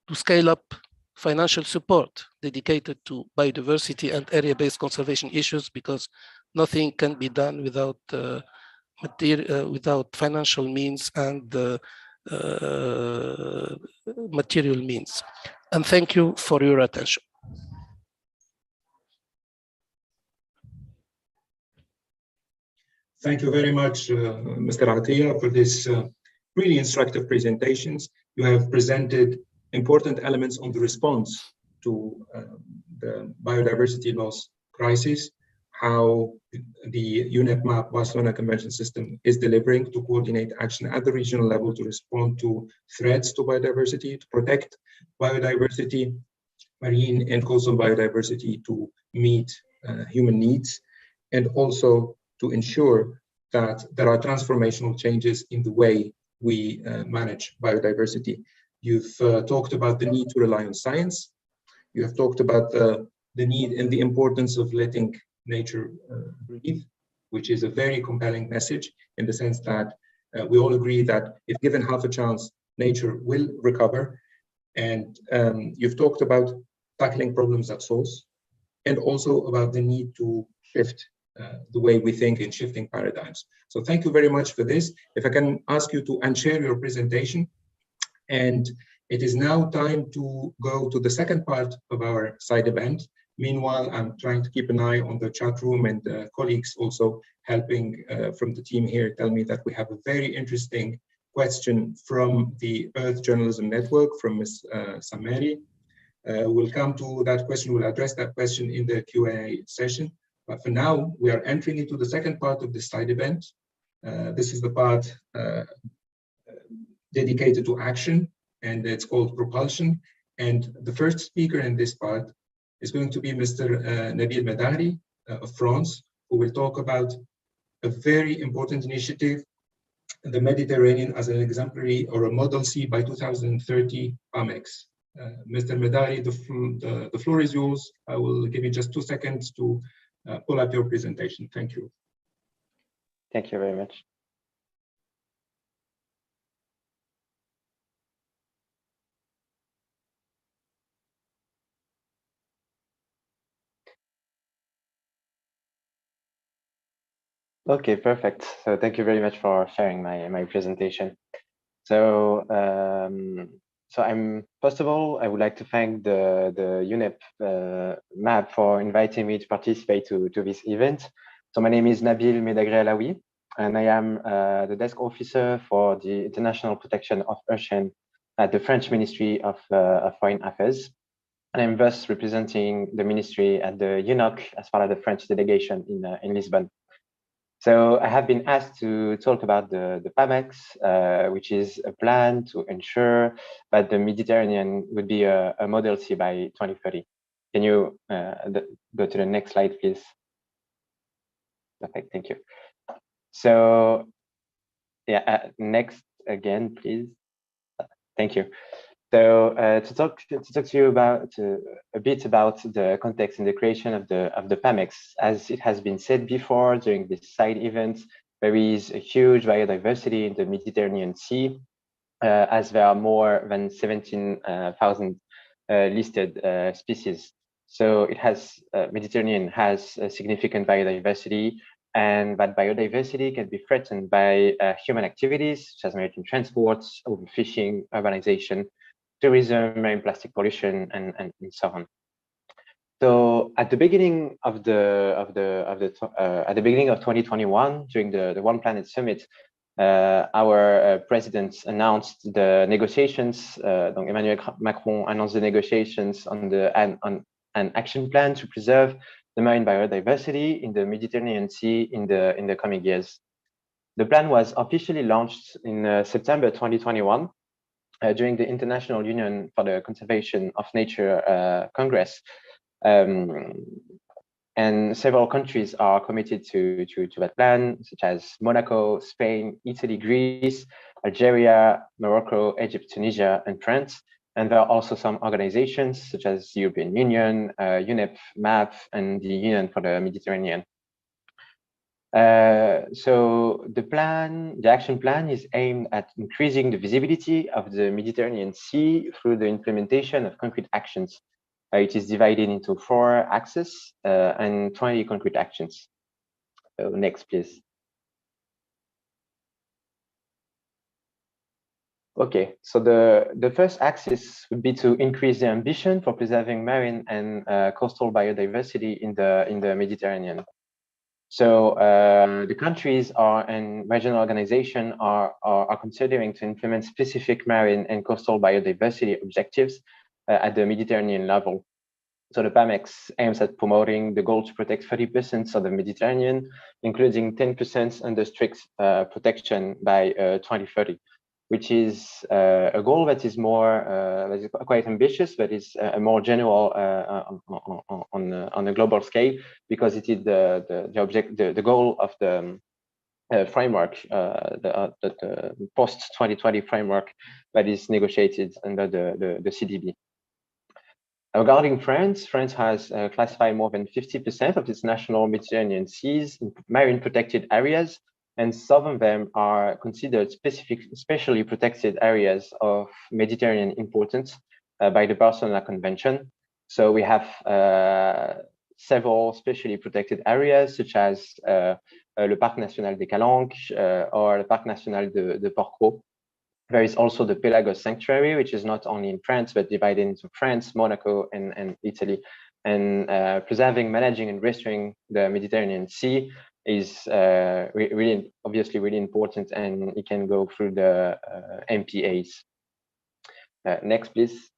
D: to scale up financial support dedicated to biodiversity and area-based conservation issues, because nothing can be done without without financial means and material means. And thank you for your attention.
A: Thank you very much, Mr. Atiyah, for this really instructive presentations. You have presented important elements on the response to the biodiversity loss crisis, how the UNEP MAP Barcelona Convention System is delivering to coordinate action at the regional level to respond to threats to biodiversity, to protect biodiversity, marine and coastal biodiversity, to meet human needs, and also to ensure that there are transformational changes in the way we manage biodiversity. You've talked about the need to rely on science. You have talked about the need and the importance of letting nature breathe, which is a very compelling message in the sense that we all agree that if given half a chance, nature will recover. And you've talked about tackling problems at source, and also about the need to shift the way we think in shifting paradigms. So thank you very much for this. If I can ask you to unshare your presentation. And it is now time to go to the second part of our side event. Meanwhile, I'm trying to keep an eye on the chat room, and colleagues also helping from the team here tell me that we have a very interesting question from the Earth Journalism Network from Ms. Samari. We'll come to that question, we'll address that question in the Q&A session. But for now, we are entering into the second part of this side event. This is the part dedicated to action, and it's called Propulsion. And the first speaker in this part is going to be Mr. Nabil Medari of France, who will talk about a very important initiative the Mediterranean as an exemplary or a model sea by 2030 PAMEX. Mr. Medari, the floor is yours. I will give you just 2 seconds to pull up your presentation. Thank you.
E: Thank you very much. Okay, perfect. So thank you very much for sharing my presentation. So first of all, I would like to thank the UNEP MAP for inviting me to participate to this event. So my name is Nabil Medagre Alaoui, and I am the desk officer for the International Protection of Ocean at the French Ministry of Foreign Affairs. And I'm thus representing the ministry at the UNOC as part of the French delegation in Lisbon. So I have been asked to talk about the PAMEX, which is a plan to ensure that the Mediterranean would be a model sea by 2030. Can you go to the next slide, please? Perfect, thank you. So yeah, next again, please. Thank you. So to talk to you about a bit about the context in the creation of the PAMEX, as it has been said before during this side event, there is a huge biodiversity in the Mediterranean Sea, as there are more than 17,000 listed species. So it has Mediterranean has a significant biodiversity, and that biodiversity can be threatened by human activities such as maritime transports, overfishing, urbanization, tourism, marine plastic pollution, and so on. So at the beginning of at the beginning of 2021, during the One Planet Summit, our president announced the negotiations. Donc Emmanuel Macron announced the negotiations on an action plan to preserve the marine biodiversity in the Mediterranean Sea in the coming years. The plan was officially launched in September 2021. During the International Union for the Conservation of Nature Congress, and several countries are committed to that plan, such as Monaco, Spain, Italy, Greece, Algeria, Morocco, Egypt, Tunisia, and France. And there are also some organizations such as the European Union, UNEP, MAP, and the Union for the Mediterranean. So the action plan is aimed at increasing the visibility of the Mediterranean Sea through the implementation of concrete actions. It is divided into 4 axes and 20 concrete actions. So next, please. Okay, so the first axis would be to increase the ambition for preserving marine and coastal biodiversity in the Mediterranean. So the countries and regional organizations are considering to implement specific marine and coastal biodiversity objectives at the Mediterranean level. So the PAMEX aims at promoting the goal to protect 30% of the Mediterranean, including 10% under strict protection by 2030, which is a goal that is quite ambitious, but is a more general on a global scale, because it is the goal of the framework, the post-2020 framework that is negotiated under the CDB. Regarding France, France has classified more than 50% of its national Mediterranean seas in marine protected areas, and some of them are considered specially protected areas of Mediterranean importance by the Barcelona Convention. So we have several specially protected areas, such as le Parc National des Calanques or le Parc National de Porquerolles. There is also the Pelagos Sanctuary, which is not only in France, but divided into France, Monaco, and Italy. And preserving, managing, and restoring the Mediterranean Sea is obviously really important, and it can go through the MPAs. Next, please.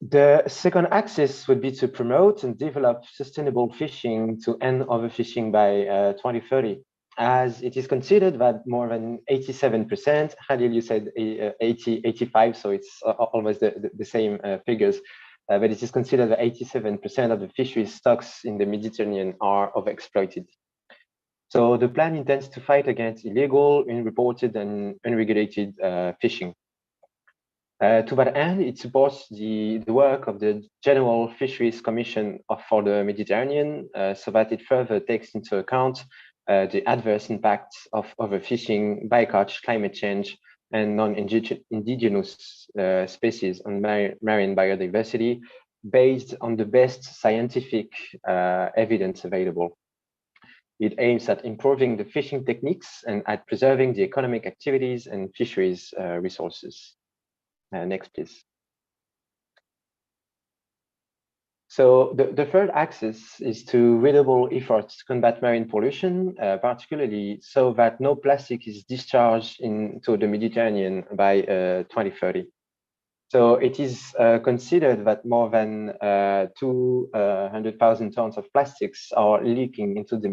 E: The second axis would be to promote and develop sustainable fishing to end overfishing by 2030. As it is considered that more than 87%, Khalil, you said 85, so it's almost the same figures, but it is considered that 87% of the fisheries stocks in the Mediterranean are overexploited. So the plan intends to fight against illegal, unreported, and unregulated fishing. To that end, it supports the work of the General Fisheries Commission for the Mediterranean, so that it further takes into account the adverse impacts of overfishing, bycatch, climate change, and non-indigenous species on marine biodiversity, based on the best scientific evidence available. It aims at improving the fishing techniques and at preserving the economic activities and fisheries resources. Next, please. So the third axis is to redouble efforts to combat marine pollution, particularly so that no plastic is discharged into the Mediterranean by 2030. So it is considered that more than 200,000 tons of plastics are leaking into the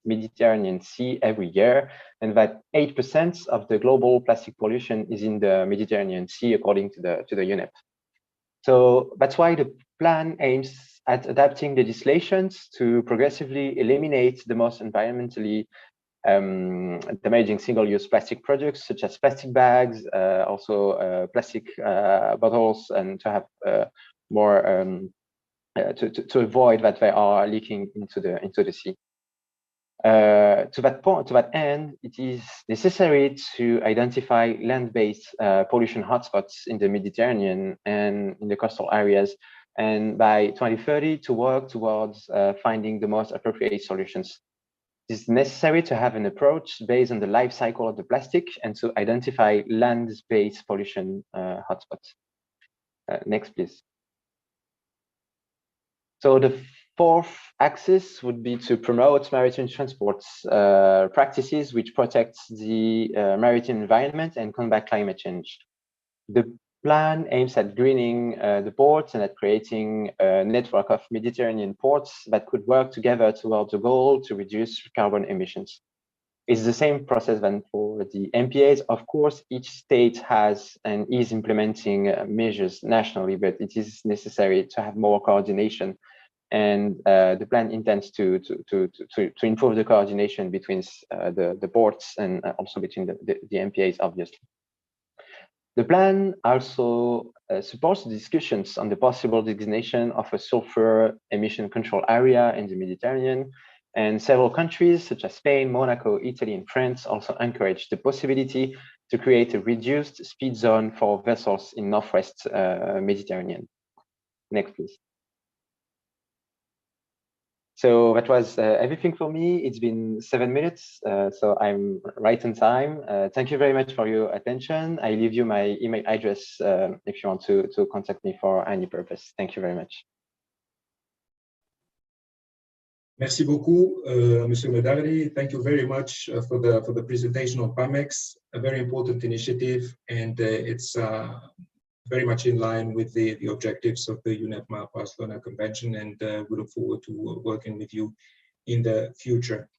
E: Mediterranean Sea every year, and that 8% of the global plastic pollution is in the Mediterranean Sea, according to the UNEP. So that's why the plan aims at adapting legislations to progressively eliminate the most environmentally damaging single-use plastic products, such as plastic bags, also plastic bottles, and to have more to avoid that they are leaking into the sea. To that end, it is necessary to identify land-based pollution hotspots in the Mediterranean and in the coastal areas, and by 2030 to work towards finding the most appropriate solutions. It is necessary to have an approach based on the life cycle of the plastic and to identify land-based pollution hotspots. Next, please. So the fourth axis would be to promote maritime transport practices which protect the maritime environment and combat climate change. The plan aims at greening the ports and at creating a network of Mediterranean ports that could work together towards the goal to reduce carbon emissions. It's the same process than for the MPAs. Of course, each state has and is implementing measures nationally, but it is necessary to have more coordination. And the plan intends to improve the coordination between the ports and also between the MPAs, obviously. The plan also supports discussions on the possible designation of a sulfur emission control area in the Mediterranean, and several countries such as Spain, Monaco, Italy, and France also encourage the possibility to create a reduced speed zone for vessels in Northwest Mediterranean. Next, please. So that was everything for me. It's been 7 minutes, so I'm right on time. Thank you very much for your attention. I leave you my email address if you want to contact me for any purpose. Thank you very much.
A: Merci beaucoup, Monsieur Medari. Thank you very much for the presentation of PAMEX, a very important initiative, and it's very much in line with the objectives of the UNEP Barcelona Convention, and we look forward to working with you in the future.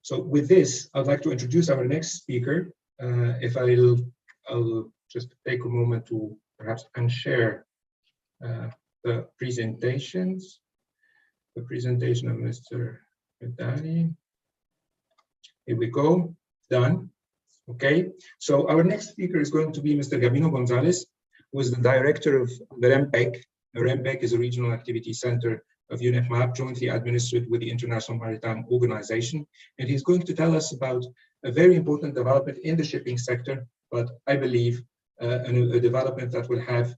A: So with this, I'd like to introduce our next speaker. I'll just take a moment to perhaps unshare the presentations. The presentation of Mr. Medari. Here we go, done. Okay, so our next speaker is going to be Mr. Gabino Gonzalez, who is the director of the REMPEC. The REMPEC is a regional activity center of UNEP, jointly administered with the International Maritime Organization. And he's going to tell us about a very important development in the shipping sector, but I believe a development that will have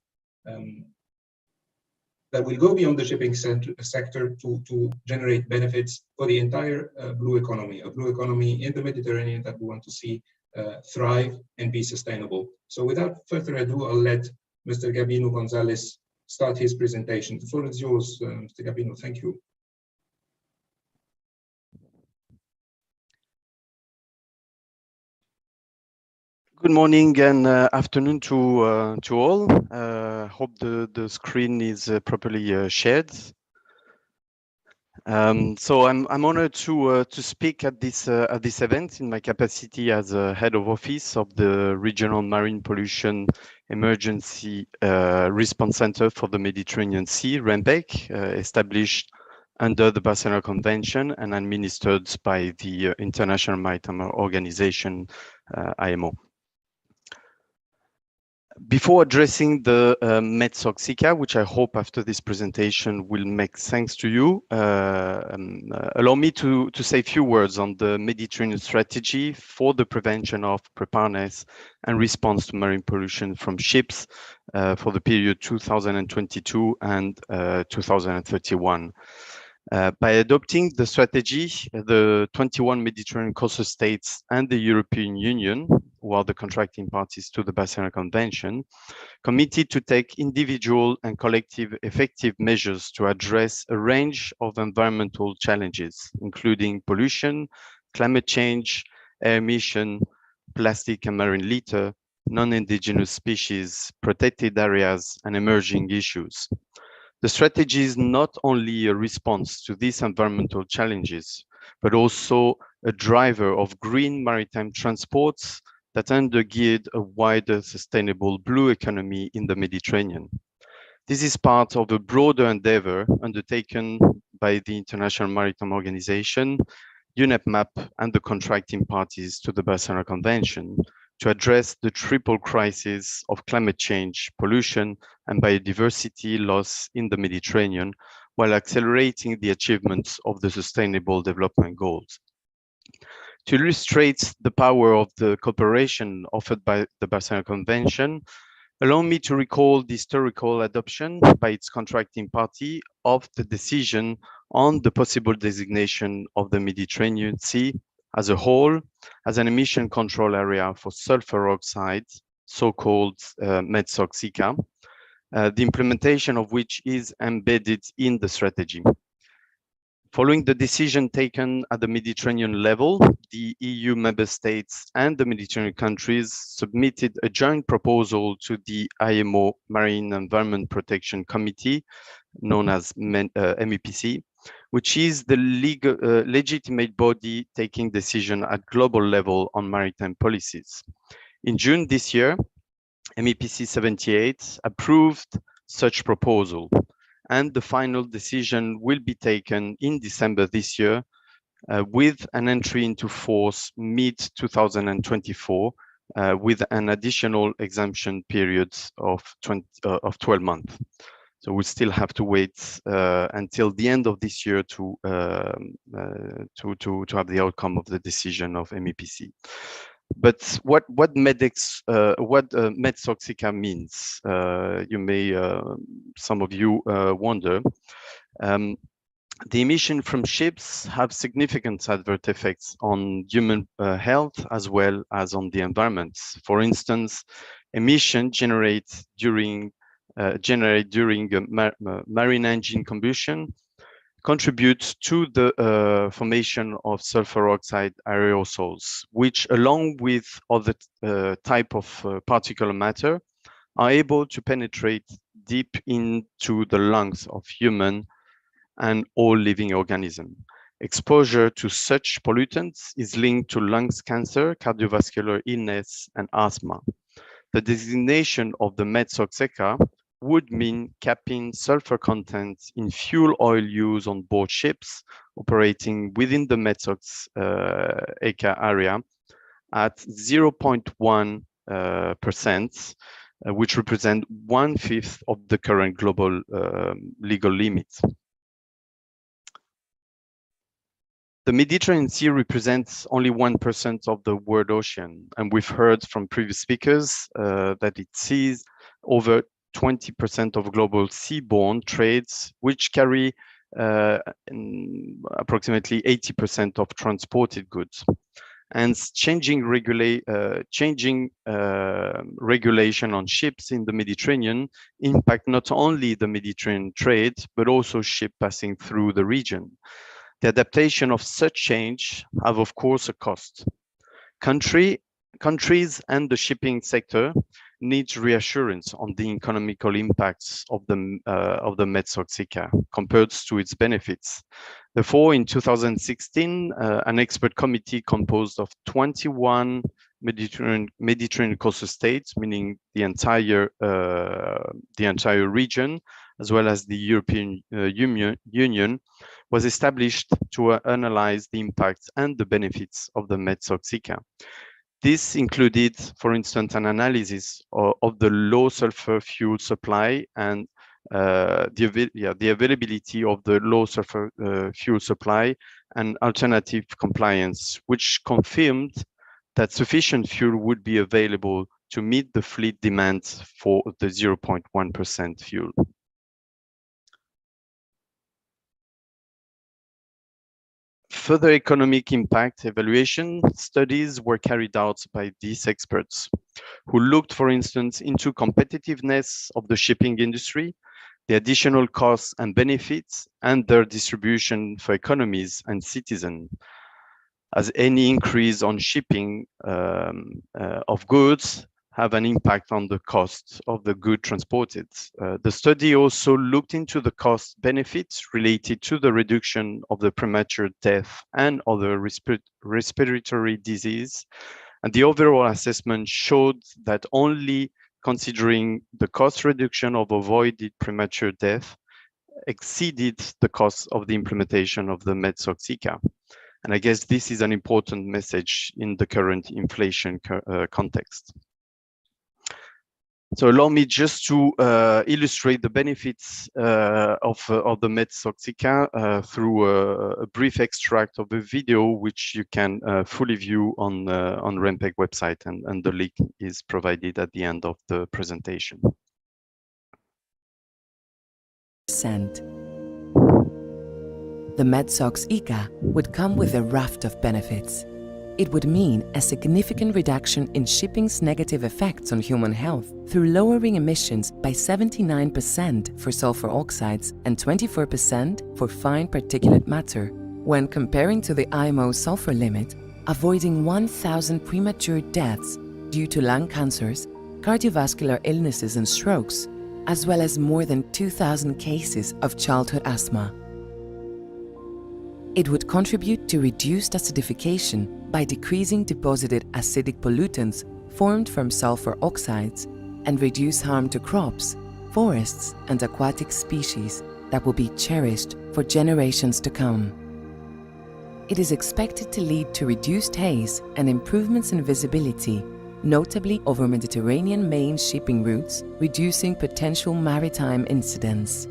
A: that will go beyond the shipping sector to generate benefits for the entire blue economy, a blue economy in the Mediterranean that we want to see thrive and be sustainable. So without further ado, I'll let Mr. Gabino Gonzalez start his presentation. The floor is yours, Mr. Gabino. Thank you.
F: Good morning and afternoon to all. Hope the screen is properly shared. So I'm honored to speak at this event in my capacity as a head of office of the Regional Marine Pollution Emergency Response Center for the Mediterranean Sea, REMPEC, established under the Barcelona Convention and administered by the International Maritime Organization, IMO. Before addressing the MEDSOC-SICA, which I hope after this presentation will make sense to you, allow me to say a few words on the Mediterranean strategy for the prevention of preparedness and response to marine pollution from ships for the period 2022 and 2031. By adopting the strategy, the 21 Mediterranean coastal states and the European Union, who are the contracting parties to the Barcelona Convention, committed to take individual and collective effective measures to address a range of environmental challenges, including pollution, climate change, air emission, plastic and marine litter, non-indigenous species, protected areas, and emerging issues. The strategy is not only a response to these environmental challenges, but also a driver of green maritime transports that undergird a wider sustainable blue economy in the Mediterranean. This is part of a broader endeavor undertaken by the International Maritime Organization, UNEP and the contracting parties to the Barcelona Convention to address the triple crisis of climate change, pollution, and biodiversity loss in the Mediterranean, while accelerating the achievements of the Sustainable Development Goals. To illustrate the power of the cooperation offered by the Barcelona Convention, allow me to recall the historical adoption by its contracting party of the decision on the possible designation of the Mediterranean Sea as a whole as an emission control area for sulfur oxide, so-called MEDSOC-SICA, the implementation of which is embedded in the strategy. Following the decision taken at the Mediterranean level, the EU member states and the Mediterranean countries submitted a joint proposal to the IMO Marine Environment Protection Committee, known as MEPC, which is the legal, legitimate body taking decision at global level on maritime policies. In June this year, MEPC 78 approved such proposal, and the final decision will be taken in December this year with an entry into force mid-2024 with an additional exemption period of 12 months. So we still have to wait until the end of this year to have the outcome of the decision of MEPC. But what MEDSOC-SICA means, you may, some of you wonder. The emission from ships have significant adverse effects on human health as well as on the environment. For instance, emission generated during marine engine combustion contributes to the formation of sulfur oxide aerosols, which along with other type of particulate matter are able to penetrate deep into the lungs of human and all living organisms. Exposure to such pollutants is linked to lungs cancer, cardiovascular illness, and asthma. The designation of the MEDSOC-SICA would mean capping sulfur content in fuel oil use on board ships operating within the MEDSOC-SICA area at 0.1%, which represent 1/5 of the current global legal limits. The Mediterranean Sea represents only 1% of the world ocean, and we've heard from previous speakers that it sees over 20% of global seaborne trades, which carry approximately 80% of transported goods. And changing regulation on ships in the Mediterranean impact not only the Mediterranean trade, but also ships passing through the region. The adaptation of such change have, of course, a cost. Countries and the shipping sector needs reassurance on the economical impacts of the MEDSOC-SICA compared to its benefits. Therefore, in 2016, an expert committee composed of 21 Mediterranean coastal states, meaning the entire region, as well as the European Union, was established to analyze the impacts and the benefits of the MEDSOC-SICA. This included, for instance, an analysis of the low sulfur fuel supply and the availability of the low sulfur fuel supply and alternative compliance, which confirmed that sufficient fuel would be available to meet the fleet demands for the 0.1% fuel. Further economic impact evaluation studies were carried out by these experts, who looked, for instance, into competitiveness of the shipping industry, the additional costs and benefits, and their distribution for economies and citizens, as any increase on shipping of goods have an impact on the cost of the good transported. The study also looked into the cost benefits related to the reduction of the premature death and other respiratory disease. And the overall assessment showed that only considering the cost reduction of avoided premature death exceeded the cost of the implementation of the MEDSOC-SICA. And I guess this is an important message in the current inflation context. So allow me just to illustrate the benefits of the MEDSOC-SICA through a brief extract of a video, which you can fully view on REMPEC website, and the link is provided at the end of the presentation.
G: The MEDSOC-SICA would come with a raft of benefits. It would mean a significant reduction in shipping's negative effects on human health through lowering emissions by 79% for sulfur oxides and 24% for fine particulate matter. When comparing to the IMO sulfur limit, avoiding 1,000 premature deaths due to lung cancers, cardiovascular illnesses and strokes, as well as more than 2,000 cases of childhood asthma. It would contribute to reduced acidification by decreasing deposited acidic pollutants formed from sulfur oxides and reduce harm to crops, forests, and aquatic species that will be cherished for generations to come. It is expected to lead to reduced haze and improvements in visibility, notably over Mediterranean main shipping routes, reducing potential maritime incidents.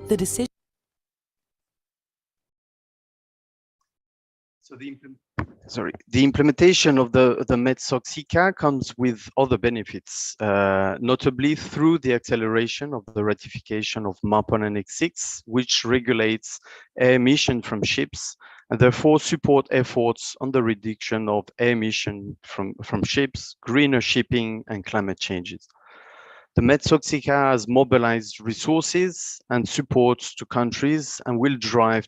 G: The decision
F: So the implementation of the MEDSOC-SICA comes with other benefits, notably through the acceleration of the ratification of MAP on Annex 6, which regulates air emission from ships and therefore support efforts on the reduction of air emission from ships, greener shipping, and climate changes. The MEDSOC-SICA has mobilized resources and supports to countries and will drive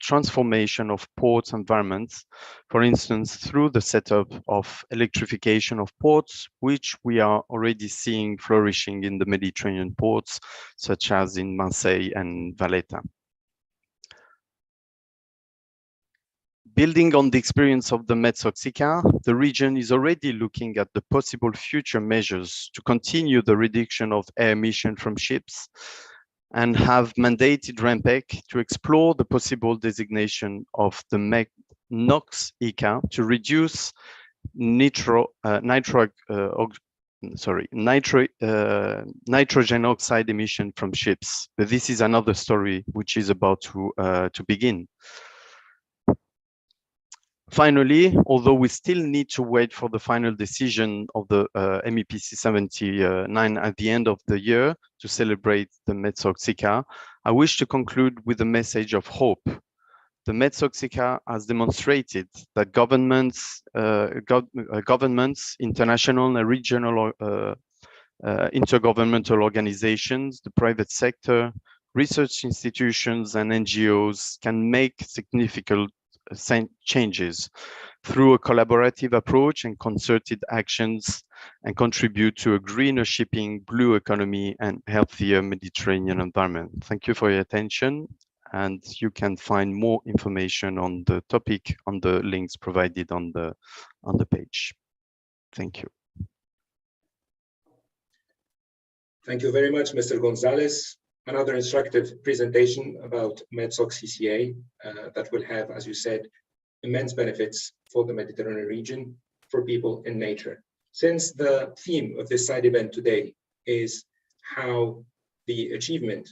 F: transformation of ports environments, for instance, through the setup of electrification of ports, which we are already seeing flourishing in the Mediterranean ports, such as in Marseille and Valletta. Building on the experience of the MEDSOC-SICA, the region is already looking at the possible future measures to continue the reduction of air emission from ships and have mandated REMPEC to explore the possible designation of the NOx-ICA to reduce nitrogen oxide emission from ships. But this is another story which is about to begin. Finally, although we still need to wait for the final decision of the MEPC 79 at the end of the year to celebrate the MEDSOC-SICA, I wish to conclude with a message of hope. The MEDSOC-SICA has demonstrated that governments, international and regional intergovernmental organizations, the private sector, research institutions, and NGOs can make significant changes through a collaborative approach and concerted actions and contribute to a greener shipping, blue economy, and healthier Mediterranean environment. Thank you for your attention, and you can find more information on the topic on the links provided on the page. Thank you.
A: Thank you very much, Mr. Gonzalez. another instructive presentation about MedSoc CCA that will have, as you said, immense benefits for the Mediterranean region, for people and nature. Since the theme of this side event today is how the achievement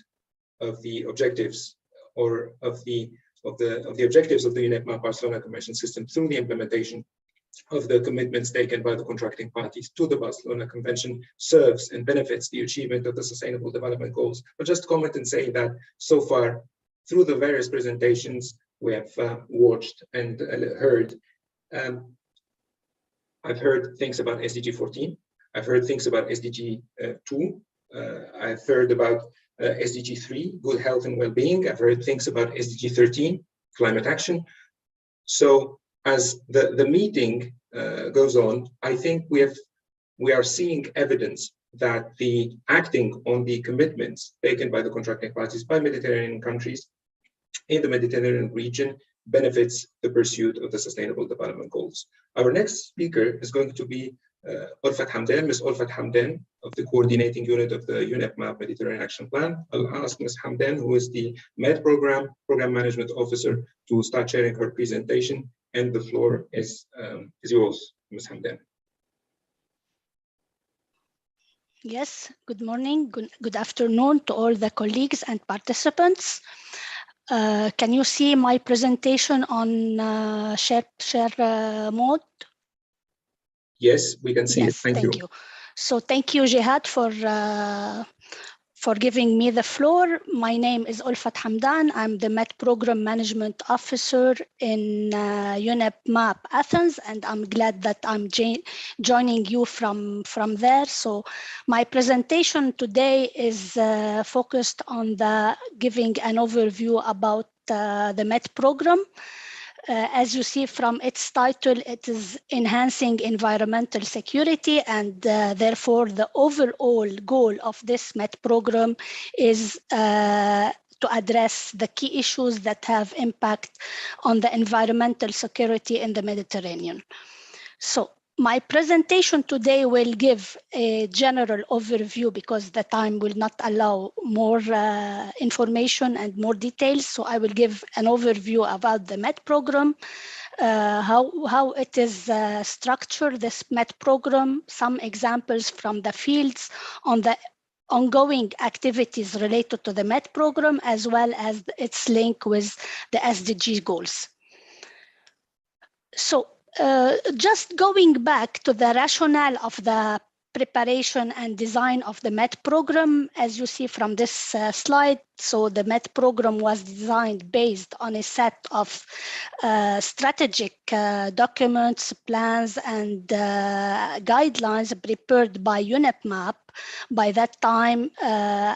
A: of the objectives or of the objectives of the UNEP MAP Barcelona Convention system through the implementation of the commitments taken by the contracting parties to the Barcelona Convention serves and benefits the achievement of the Sustainable Development Goals. But just comment and say that so far, through the various presentations we have watched and heard, I've heard things about SDG 14, I've heard things about SDG 2, I've heard about SDG 3, good health and well-being, I've heard things about SDG 13, climate action. So as the meeting goes on, I think we are seeing evidence that the acting on the commitments taken by the contracting parties by Mediterranean countries in the Mediterranean region benefits the pursuit of the Sustainable Development Goals. Our next speaker is going to be Ulfat Hamdan, Ms. Ulfat Hamdan of the coordinating unit of the UNEP MAP Mediterranean Action Plan. I'll ask Ms. Hamdan, who is the Med Program Management Officer, to start sharing her presentation. And the floor is yours, Ms. Hamdan.
H: Yes, good morning, good afternoon to all the colleagues and participants. Can you see my presentation on share mode?
A: Yes, we can see it. Thank you.
H: So thank you, Jihad, for giving me the floor. My name is Ulfat Hamdan. I'm the Med Program Management Officer in UNEP MAP Athens, and I'm glad that I'm joining you from there. So my presentation today is focused on giving an overview about the Med Program. As you see from its title, it is enhancing environmental security, and therefore the overall goal of this Med program is to address the key issues that have impact on the environmental security in the Mediterranean. So my presentation today will give a general overview because the time will not allow more information and more details. So I will give an overview about the Med program, how it is structured, this Med program, some examples from the fields on the ongoing activities related to the Med program, as well as its link with the SDG goals. So just going back to the rationale of the preparation and design of the Med program, as you see from this slide, so the Med program was designed based on a set of strategic documents, plans, and guidelines prepared by UNEP MAP by that time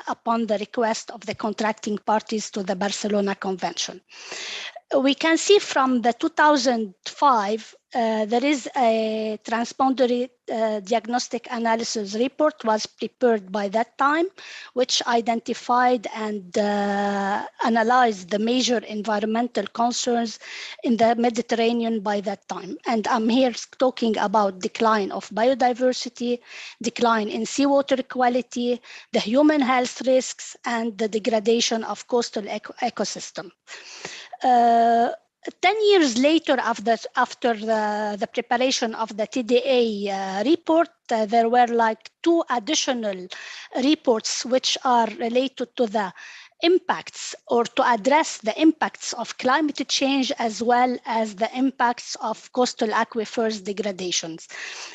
H: upon the request of the contracting parties to the Barcelona Convention. We can see from the 2005, there is a transboundary diagnostic analysis report was prepared by that time, which identified and analyzed the major environmental concerns in the Mediterranean by that time. And I'm here talking about decline of biodiversity, decline in seawater quality, the human health risks, and the degradation of coastal ecosystem. 10 years later, after the preparation of the TDA report, there were like 2 additional reports which are related to the impacts or to address the impacts of climate change as well as the impacts of coastal aquifers degradations.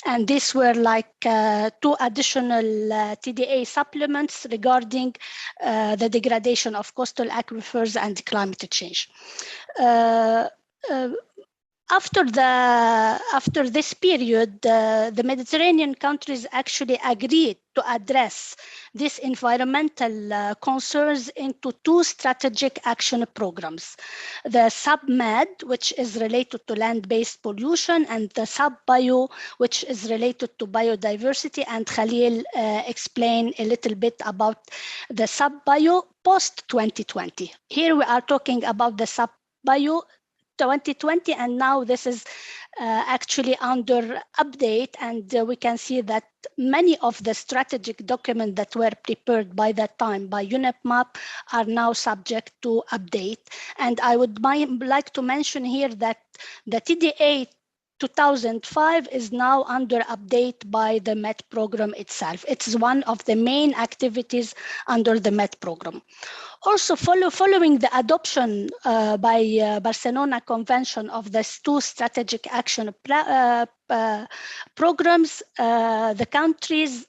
H: And these were like 2 additional TDA supplements regarding the degradation of coastal aquifers and climate change. After this period, the Mediterranean countries actually agreed to address these environmental concerns into 2 strategic action programs. The SAPMED, which is related to land-based pollution, and the SAPBIO, which is related to biodiversity. And Khalil explained a little bit about the SAPBIO post-2020. Here we are talking about the SAPBIO 2020, and now this is actually under update, and we can see that many of the strategic documents that were prepared by that time by UNEP MAP are now subject to update. And I would like to mention here that the TDA 2005 is now under update by the MET program itself. It's one of the main activities under the MET program. Also, following the adoption by Barcelona Convention of the 2 strategic action programs, the countries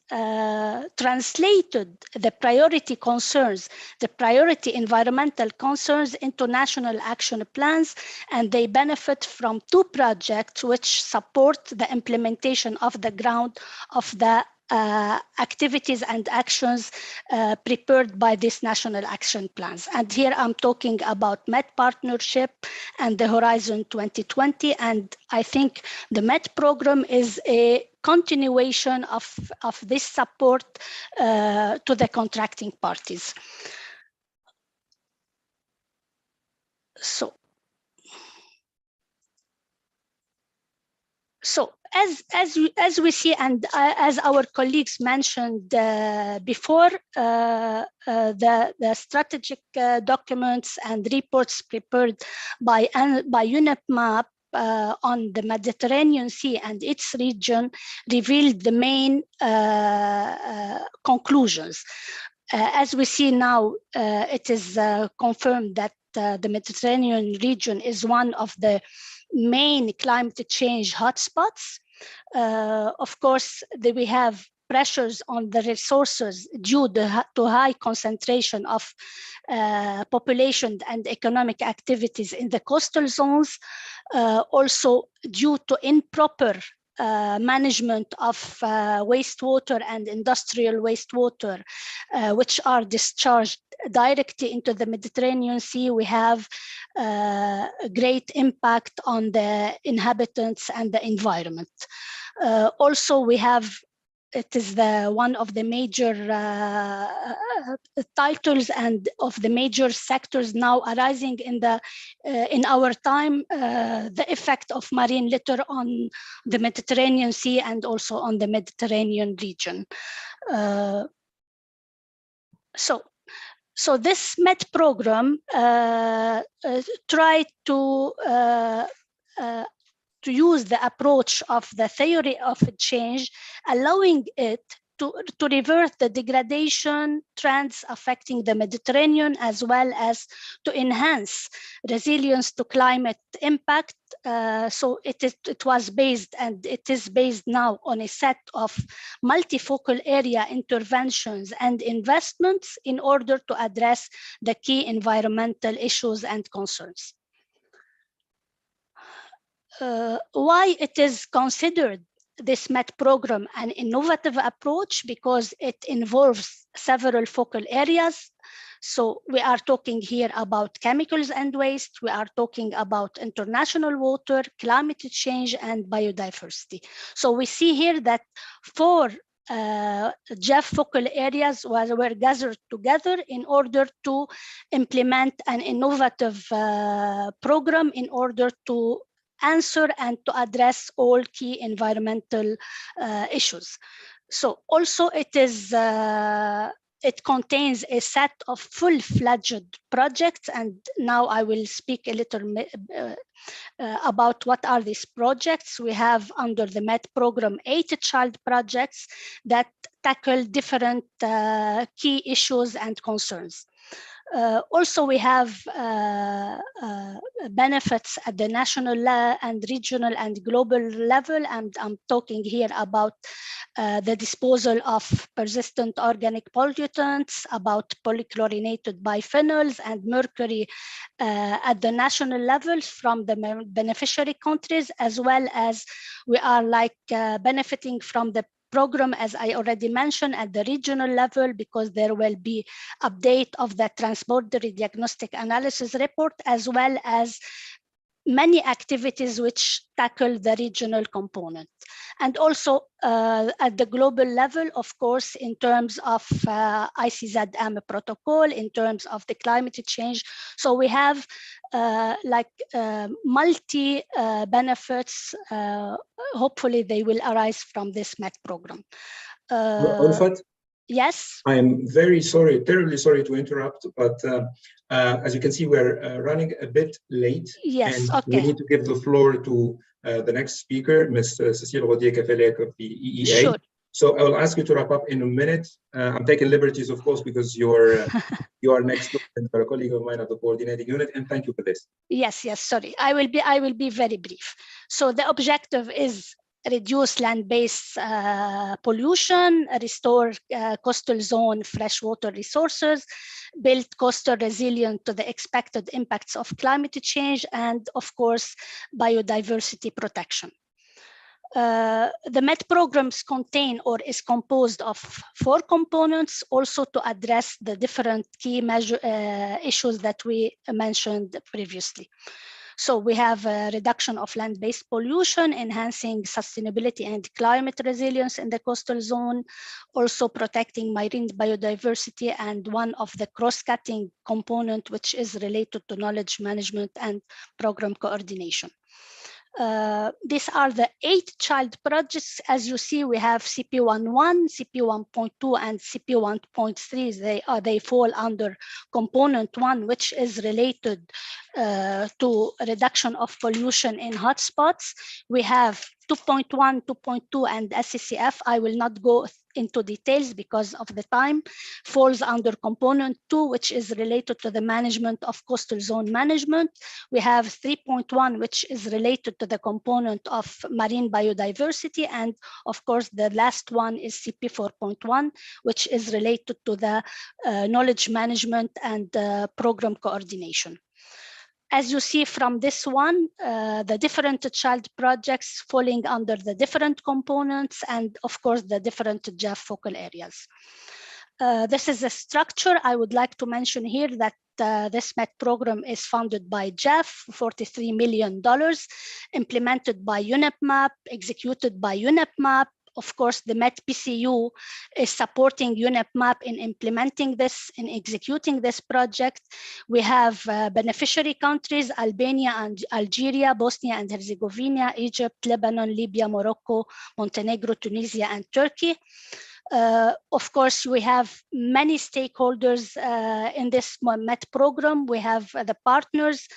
H: translated the priority concerns, the priority environmental concerns into national action plans, and they benefit from 2 projects which support the implementation of the ground of the activities and actions prepared by these national action plans. And here I'm talking about MET partnership and the Horizon 2020. And I think the MET program is a continuation of this support to the contracting parties. So as we see, and as our colleagues mentioned before, the strategic documents and reports prepared by UNEP MAP on the Mediterranean Sea and its region revealed the main conclusions. As we see now, it is confirmed that the Mediterranean region is one of the main climate change hotspots. Of course, we have pressures on the resources due to high concentration of population and economic activities in the coastal zones, also due to improper management of wastewater and industrial wastewater, which are discharged directly into the Mediterranean Sea. We have a great impact on the inhabitants and the environment. Also, we have, it is one of the major titles and of the major sectors now arising in our time, the effect of marine litter on the Mediterranean Sea and also on the Mediterranean region. So this MET program tried to use the approach of the theory of change, allowing it to revert the degradation trends affecting the Mediterranean, as well as to enhance resilience to climate impact. So it was based, and it is based now on a set of multifocal area interventions and investments in order to address the key environmental issues and concerns. Why it is considered this MET program an innovative approach? Because it involves several focal areas. So we are talking here about chemicals and waste. We are talking about international water, climate change, and biodiversity. So we see here that 4 GEF focal areas were gathered together in order to implement an innovative program in order to answer and to address all key environmental issues. So also it contains a set of full-fledged projects, and now I will speak a little about what are these projects. We have under the MET program 8 child projects that tackle different key issues and concerns. Also, we have benefits at the national and regional and global level, and I'm talking here about the disposal of persistent organic pollutants, about polychlorinated biphenyls and mercury at the national levels from the beneficiary countries, as well as we are benefiting from the program, as I already mentioned, at the regional level, because there will be update of the transboundary diagnostic analysis report, as well as many activities which tackle the regional component. And also at the global level, of course, in terms of ICZM protocol, in terms of the climate change. So we have multi benefits. Hopefully they will arise from this MET program.
A: Ulfat?
H: Yes.
A: I am very sorry, terribly sorry to interrupt, but as you can see, we're running a bit late.
H: Yes,
A: and
H: okay.
A: We need to give the floor to the next speaker, Ms. Cécile Rodier-Cafelec of the EEA.
H: Sure.
A: So I will ask you to wrap up in a minute. I'm taking liberties, of course, because you're you are next to a colleague of mine at the coordinating unit, and thank you for this.
H: Yes, sorry. I will be very brief. So the objective is reduce land-based pollution, restore coastal zone freshwater resources, build coastal resilient to the expected impacts of climate change, and of course, biodiversity protection. The MET programs contain or is composed of 4 components, also to address the different key issues that we mentioned previously. So we have a reduction of land-based pollution, enhancing sustainability and climate resilience in the coastal zone, also protecting marine biodiversity, and one of the cross-cutting component, which is related to knowledge management and program coordination. These are the 8 child projects. As you see, we have CP11, CP1.2, and CP1.3. They fall under component 1, which is related to reduction of pollution in hotspots. We have 2.1, 2.2, and SCCF. I will not go into details because of the time. Falls under component 2, which is related to the management of coastal zone management. We have 3.1, which is related to the component of marine biodiversity. And of course, the last one is CP 4.1, which is related to the knowledge management and program coordination. As you see from this one, the different child projects falling under the different components, and of course the different JAF focal areas. This is a structure. I would like to mention here that this MET program is funded by JAF, $43 million, implemented by UNEP MAP, executed by UNEP MAP. Of course, the MET PCU is supporting UNEP MAP in implementing this, in executing this project. We have beneficiary countries, Albania and Algeria, Bosnia and Herzegovina, Egypt, Lebanon, Libya, Morocco, Montenegro, Tunisia, and Turkey. Of course, we have many stakeholders in this MET program. We have the partners.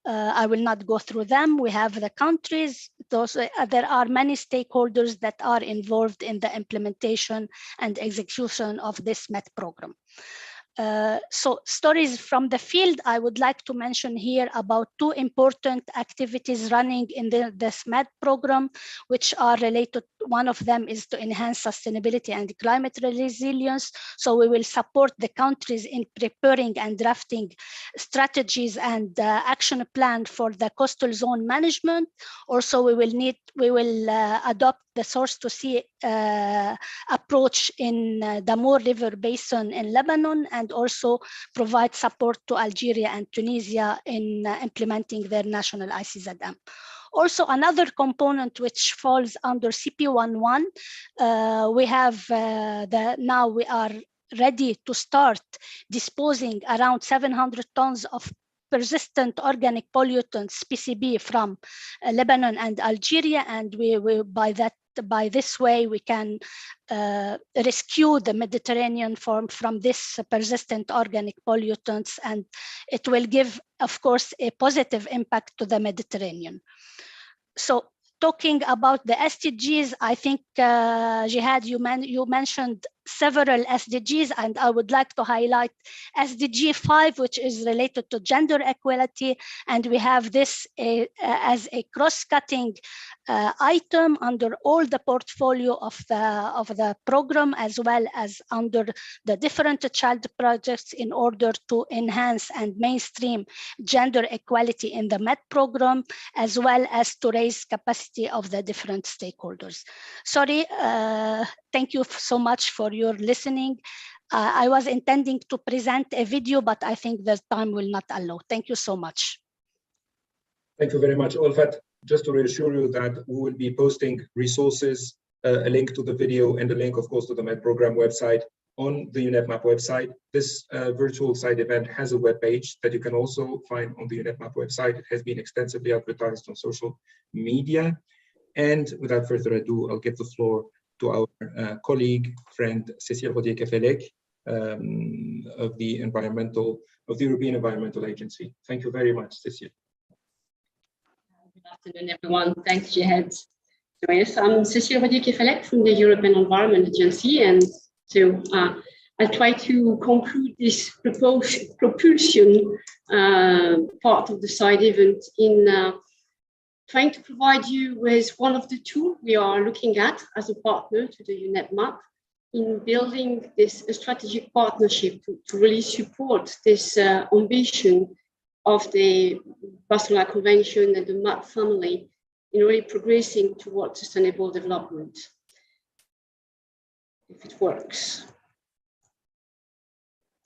H: I will not go through them. We have the countries. There are many stakeholders that are involved in the implementation and execution of this MET program. So stories from the field, I would like to mention here about 2 important activities running in this MET program, which are related. One of them is to enhance sustainability and climate resilience. So we will support the countries in preparing and drafting strategies and action plan for the coastal zone management. Also, we will adopt the source to sea approach in the Moor River Basin in Lebanon, and also provide support to Algeria and Tunisia in implementing their national ICZM. Also, another component which falls under CP11, we have now we are ready to start disposing around 700 tons of persistent organic pollutants, PCB, from Lebanon and Algeria, and by this way we can rescue the Mediterranean from this persistent organic pollutants, and it will give, of course, a positive impact to the Mediterranean. So talking about the SDGs, I think Jihad, you mentioned several SDGs, and I would like to highlight SDG 5, which is related to gender equality, and we have this as a cross-cutting item under all the portfolio of the program, as well as under the different child projects, in order to enhance and mainstream gender equality in the MET program, as well as to raise capacity of the different stakeholders. Sorry, thank you so much for your listening. I was intending to present a video, but I think the time will not allow. Thank you so much.
A: Thank you very much, Olfat. Just to reassure you that we will be posting resources, a link to the video and a link, of course, to the Med program website on the UNEP MAP website. This virtual side event has a web page that you can also find on the UNEP MAP website. It has been extensively advertised on social media. And without further ado, I'll give the floor to our colleague, friend, Cécile Rodier-Kefelec, of the European Environmental Agency. Thank you very much, Cécile.
I: Good afternoon, everyone. Thanks, Jihad. So yes, I'm Cécile Rodier-Kefelec from the European Environment Agency, and so I'll try to conclude this propulsion part of the side event in trying to provide you with one of the tools we are looking at as a partner to the UNEP MAP in building this strategic partnership to really support this ambition of the Barcelona Convention and the MAP family in really progressing towards sustainable development. If it works.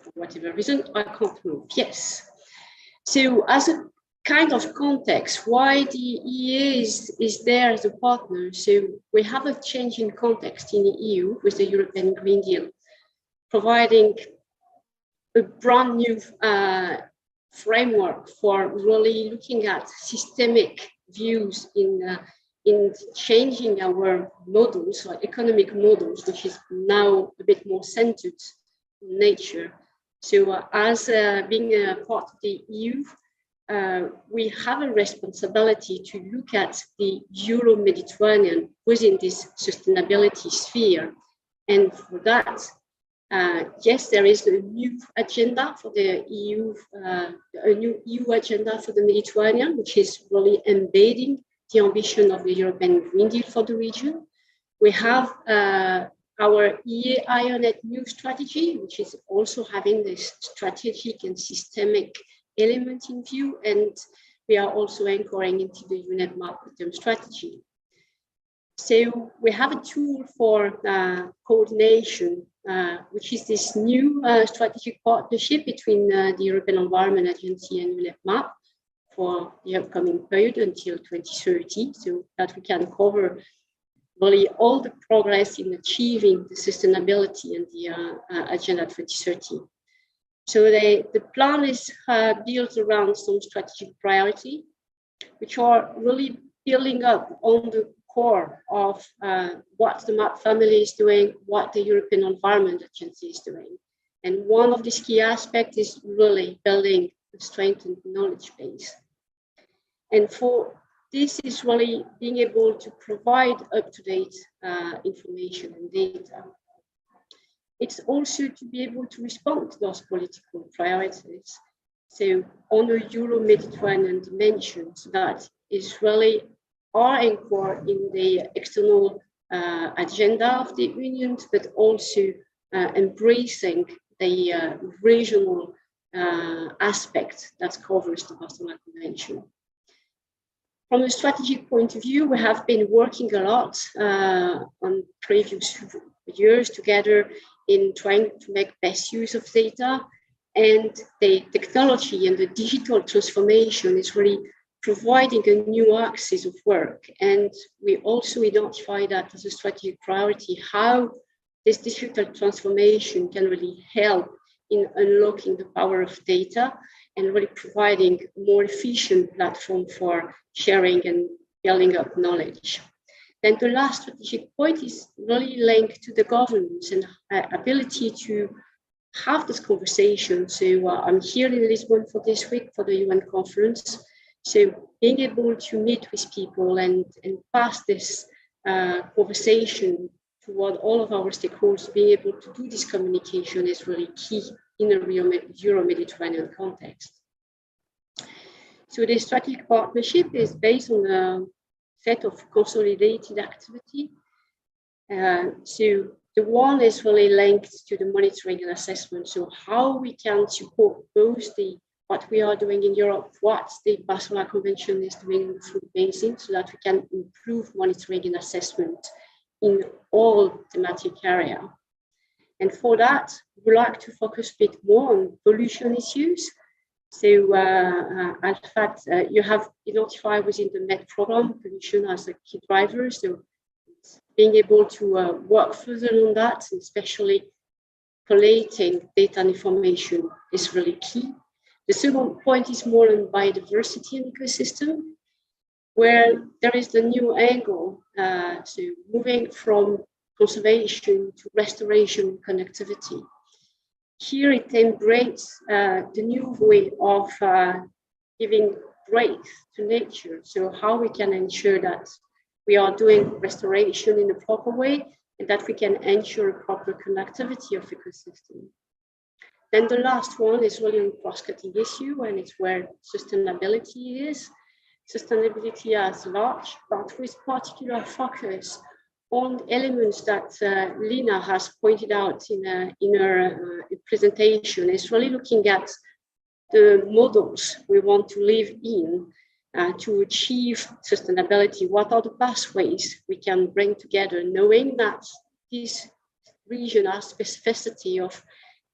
I: For whatever reason, I can't move. Yes. So as a kind of context, why the EEA is there as a partner. So we have a change in context in the EU with the European Green Deal, providing a brand new framework for really looking at systemic views in changing our models, or economic models, which is now a bit more centered in nature. So as being a part of the EU, we have a responsibility to look at the Euro-Mediterranean within this sustainability sphere. And for that, yes, there is a new agenda for the EU, a new EU agenda for the Mediterranean, which is really embedding the ambition of the European Green Deal for the region. We have our EEA-IONET new strategy, which is also having this strategic and systemic element in view, and we are also anchoring into the UNEP MAP term strategy. So we have a tool for coordination, which is this new strategic partnership between the European Environment Agency and UNEP MAP for the upcoming period until 2030, so that we can cover really all the progress in achieving the sustainability and the Agenda 2030. So the plan is built around some strategic priority, which are really building up on the core of what the MAP family is doing, what the European Environment Agency is doing. And one of these key aspects is really building a strengthened knowledge base. And for this is really being able to provide up-to-date information and data. It's also to be able to respond to those political priorities. So on the Euro-Mediterranean dimension, so that is really our anchor in the external agenda of the Union, but also embracing the regional aspect that covers the Barcelona Convention. From a strategic point of view, we have been working a lot on previous years together in trying to make best use of data, and the technology and the digital transformation is really providing a new axis of work. And we also identify that as a strategic priority, how this digital transformation can really help in unlocking the power of data and really providing a more efficient platform for sharing and building up knowledge. Then the last strategic point is really linked to the governance and ability to have this conversation. So I'm here in Lisbon for this week for the UN conference. So being able to meet with people and pass this conversation toward all of our stakeholders, being able to do this communication is really key in a Euro-Mediterranean context. So the strategic partnership is based on a set of consolidated activity. So the one is really linked to the monitoring and assessment. So how we can support both what we are doing in Europe, what the Barcelona Convention is doing in the food basin, so that we can improve monitoring and assessment in all thematic areas. And for that, we like to focus a bit more on pollution issues. So, in fact, you have identified within the MED program pollution as a key driver. So, being able to work further on that, especially collating data and information, is really key. The second point is more on biodiversity and ecosystem, where there is the new angle, so moving from conservation to restoration connectivity. Here it embraces the new way of giving breath to nature. So how we can ensure that we are doing restoration in a proper way and that we can ensure a proper connectivity of ecosystem. Then the last one is really a cross-cutting issue, and it's where sustainability is. Sustainability as large, but with particular focus on elements that Lina has pointed out in her presentation. Is really looking at the models we want to live in to achieve sustainability. What are the pathways we can bring together, knowing that this region has specificity of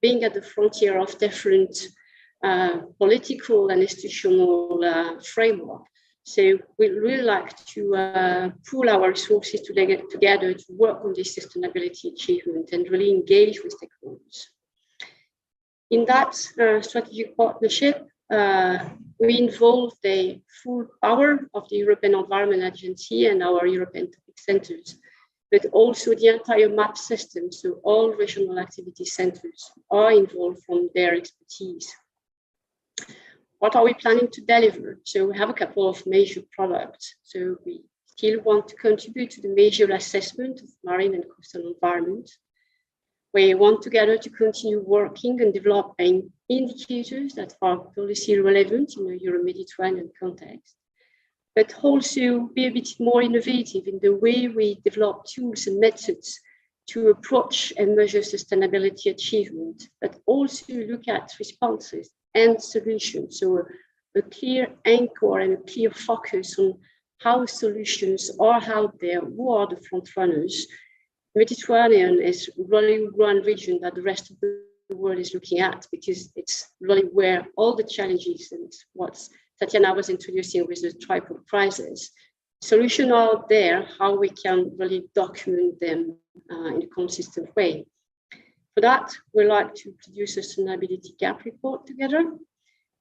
I: being at the frontier of different political and institutional framework. So we'd really like to pool our resources together to work on this sustainability achievement and really engage with stakeholders. In that strategic partnership, we involve the full power of the European Environment Agency and our European topic centers, but also the entire MAP system. So all regional activity centers are involved from their expertise. What are we planning to deliver? So we have a couple of major products. So we still want to contribute to the major assessment of marine and coastal environment. We want together to continue working and developing indicators that are policy relevant in a Euro-Mediterranean context, but also be a bit more innovative in the way we develop tools and methods to approach and measure sustainability achievement, but also look at responses and solutions. So a clear anchor and a clear focus on how solutions are out there, who are the front runners. Mediterranean is really one region that the rest of the world is looking at, because it's really where all the challenges and what Tatiana was introducing with the tripod crisis, solutions are there, how we can really document them in a consistent way. For that, we like to produce a sustainability gap report together.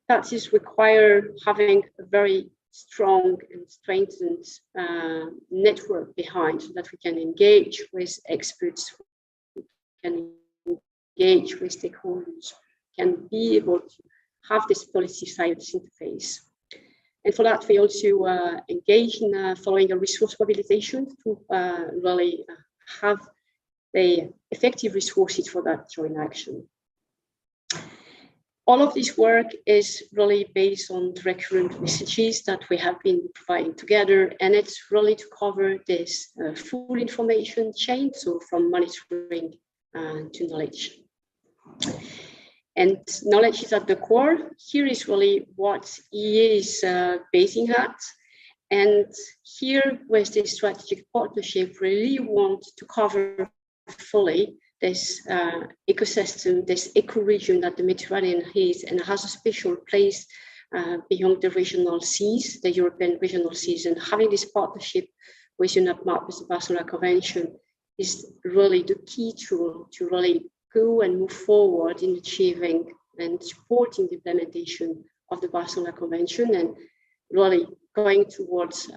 I: That is require having a very strong and strengthened network behind, so that we can engage with experts, can engage with stakeholders, can be able to have this policy science interface. And for that, we also engage in following a resource mobilization to really have the effective resources for that joint action. All of this work is really based on the recurrent messages that we have been providing together, and it's really to cover this full information chain, so from monitoring to knowledge. And knowledge is at the core. Here is really what EA is basing at. And here with this strategic partnership, we really want to cover fully this ecosystem, this eco-region that the Mediterranean is, and has a special place beyond the regional seas, the European regional seas. And having this partnership with UNEP MAP, with the Barcelona Convention, is really the key tool to really go and move forward in achieving and supporting the implementation of the Barcelona Convention, and really going towards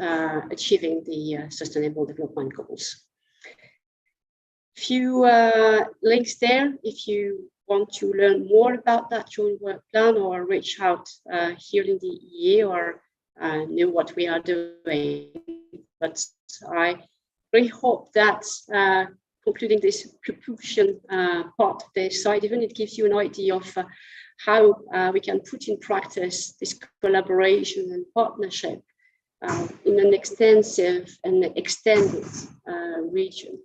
I: achieving the Sustainable Development Goals. Few links there if you want to learn more about that joint work plan, or reach out here in the EA, or know what we are doing. But I really hope that concluding this propulsion part of the side event, it gives you an idea of how we can put in practice this collaboration and partnership in an extensive and extended region.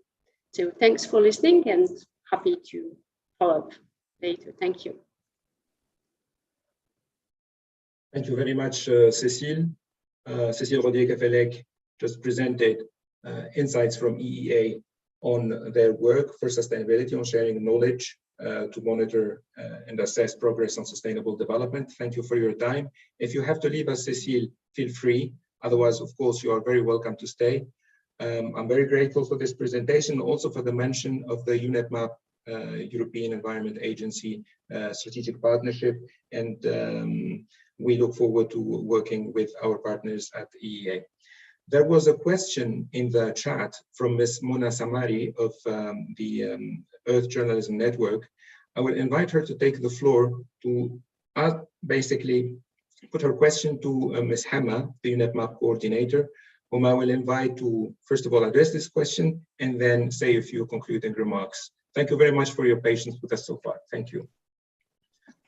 I: So thanks for listening, and happy to follow up later. Thank you.
A: Thank you very much, Cécile. Cécile Rodier-Cafelec just presented insights from EEA on their work for sustainability, on sharing knowledge to monitor and assess progress on sustainable development. Thank you for your time. If you have to leave us, Cecile, feel free. Otherwise, of course, you are very welcome to stay. I'm very grateful for this presentation, also for the mention of the UNEP MAP European Environment Agency strategic partnership, and we look forward to working with our partners at EEA. There was a question in the chat from Ms. Mona Samari of the Earth Journalism Network. I will invite her to take the floor to basically put her question to Ms. Hama, the UNEP MAP coordinator, whom I will invite to, first of all, address this question and then say a few concluding remarks. Thank you very much for your patience with us so far. Thank you.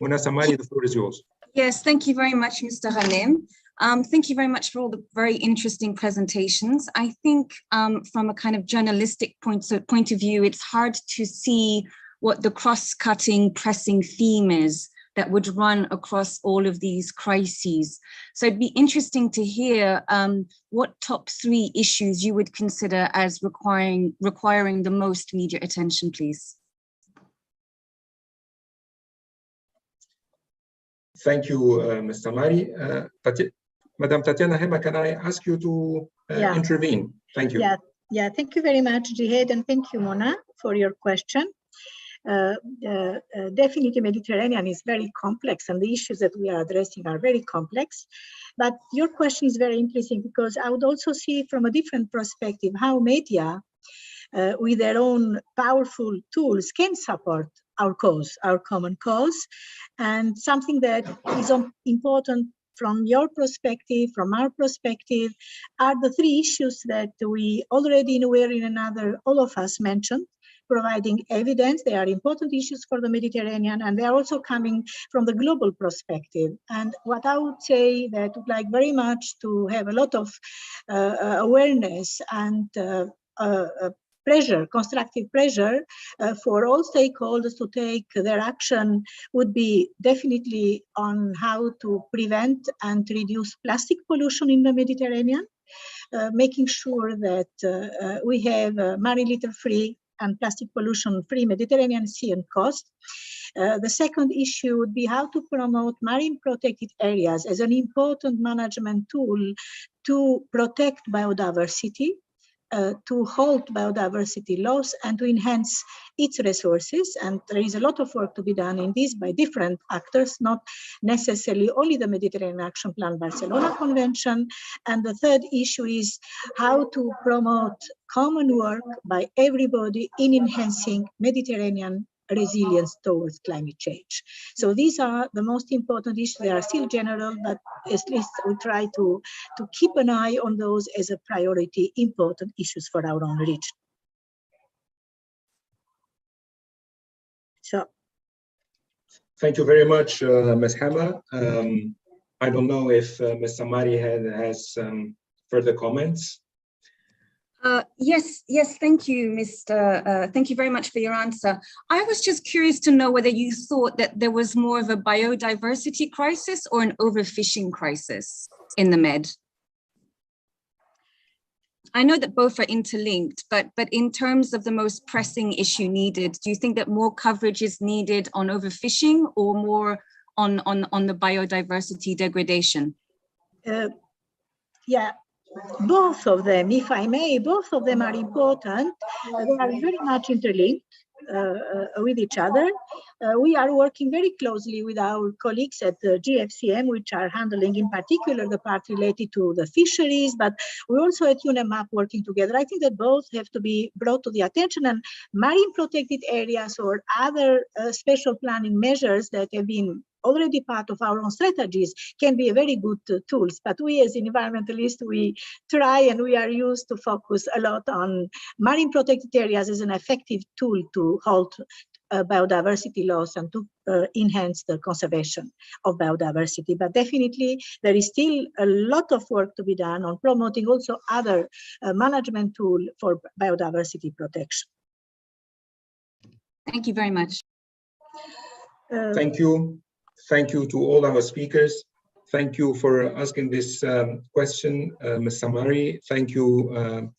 A: Mona Samari, the floor is yours.
J: Yes, thank you very much, Mr. Ghanem. Thank you very much for all the very interesting presentations. I think from a kind of journalistic point of view, it's hard to see what the cross-cutting pressing theme is that would run across all of these crises. So it'd be interesting to hear what top 3 issues you would consider as requiring the most media attention, please.
A: Thank you, Ms. Samari. Madam Tatiana Hema, can I ask you to intervene? Thank you.
B: Yeah, thank you very much, Jihad, and thank you, Mona, for your question. Definitely Mediterranean is very complex, and the issues that we are addressing are very complex. But your question is very interesting, because I would also see from a different perspective how media, with their own powerful tools, can support our cause, our common cause. And something that is important from your perspective, from our perspective, are the 3 issues that we already, in a way or in another, all of us mentioned. Providing evidence, they are important issues for the Mediterranean, and they are also coming from the global perspective. And what I would say that would like very much to have a lot of awareness and pressure, constructive pressure for all stakeholders to take their action would be definitely on how to prevent and reduce plastic pollution in the Mediterranean, making sure that we have marine litter-free and plastic pollution-free Mediterranean Sea and coast. The second issue would be how to promote marine protected areas as an important management tool to protect biodiversity, to halt biodiversity loss, and to enhance its resources. And there is a lot of work to be done in this by different actors, not necessarily only the Mediterranean Action Plan Barcelona Convention. And the third issue is how to promote common work by everybody in enhancing Mediterranean resilience towards climate change. So these are the most important issues. They are still general, but at least we try to keep an eye on those as a priority, important issues for our own region. So.
A: Thank you very much, Ms. Hama. I don't know if Ms. Samari has further comments.
J: Yes, thank you, Mr. Thank you very much for your answer. I was just curious to know whether you thought that there was more of a biodiversity crisis or an overfishing crisis in the Med. I know that both are interlinked, but in terms of the most pressing issue needed, do you think that more coverage is needed on overfishing or more on the biodiversity degradation?
B: Yeah. Both of them, if I may, both of them are important. They are very much interlinked with each other. We are working very closely with our colleagues at the GFCM, which are handling in particular the part related to the fisheries, but we're also at UNEP working together. I think that both have to be brought to the attention, and marine protected areas or other special planning measures that have been already part of our own strategies can be a very good tools. But we as environmentalists, we try and we are used to focus a lot on marine protected areas as an effective tool to halt biodiversity loss and to enhance the conservation of biodiversity. But definitely there is still a lot of work to be done on promoting also other management tool for biodiversity protection.
J: Thank you very much.
A: Thank you. Thank you to all our speakers. Thank you for asking this question, Ms. Samari. Thank you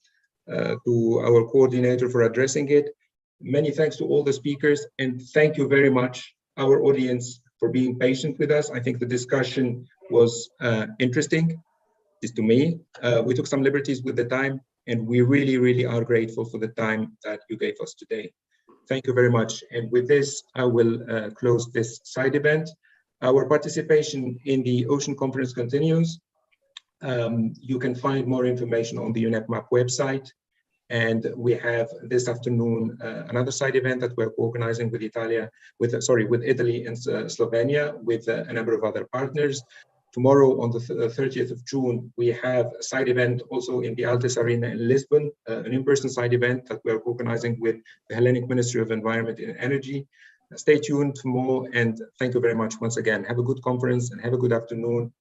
A: to our coordinator for addressing it. Many thanks to all the speakers, and thank you very much, our audience, for being patient with us. I think the discussion was interesting, just to me. We took some liberties with the time, and we really, really are grateful for the time that you gave us today. Thank you very much. And with this, I will close this side event. Our participation in the Ocean Conference continues. You can find more information on the UNEP MAP website. And we have this afternoon another side event that we're organizing with Italy and Slovenia with a number of other partners. Tomorrow on the 30th of June, we have a side event also in the Altes Arena in Lisbon, an in-person side event that we're organizing with the Hellenic Ministry of Environment and Energy. Stay tuned for more, and thank you very much once again. Have a good conference and have a good afternoon.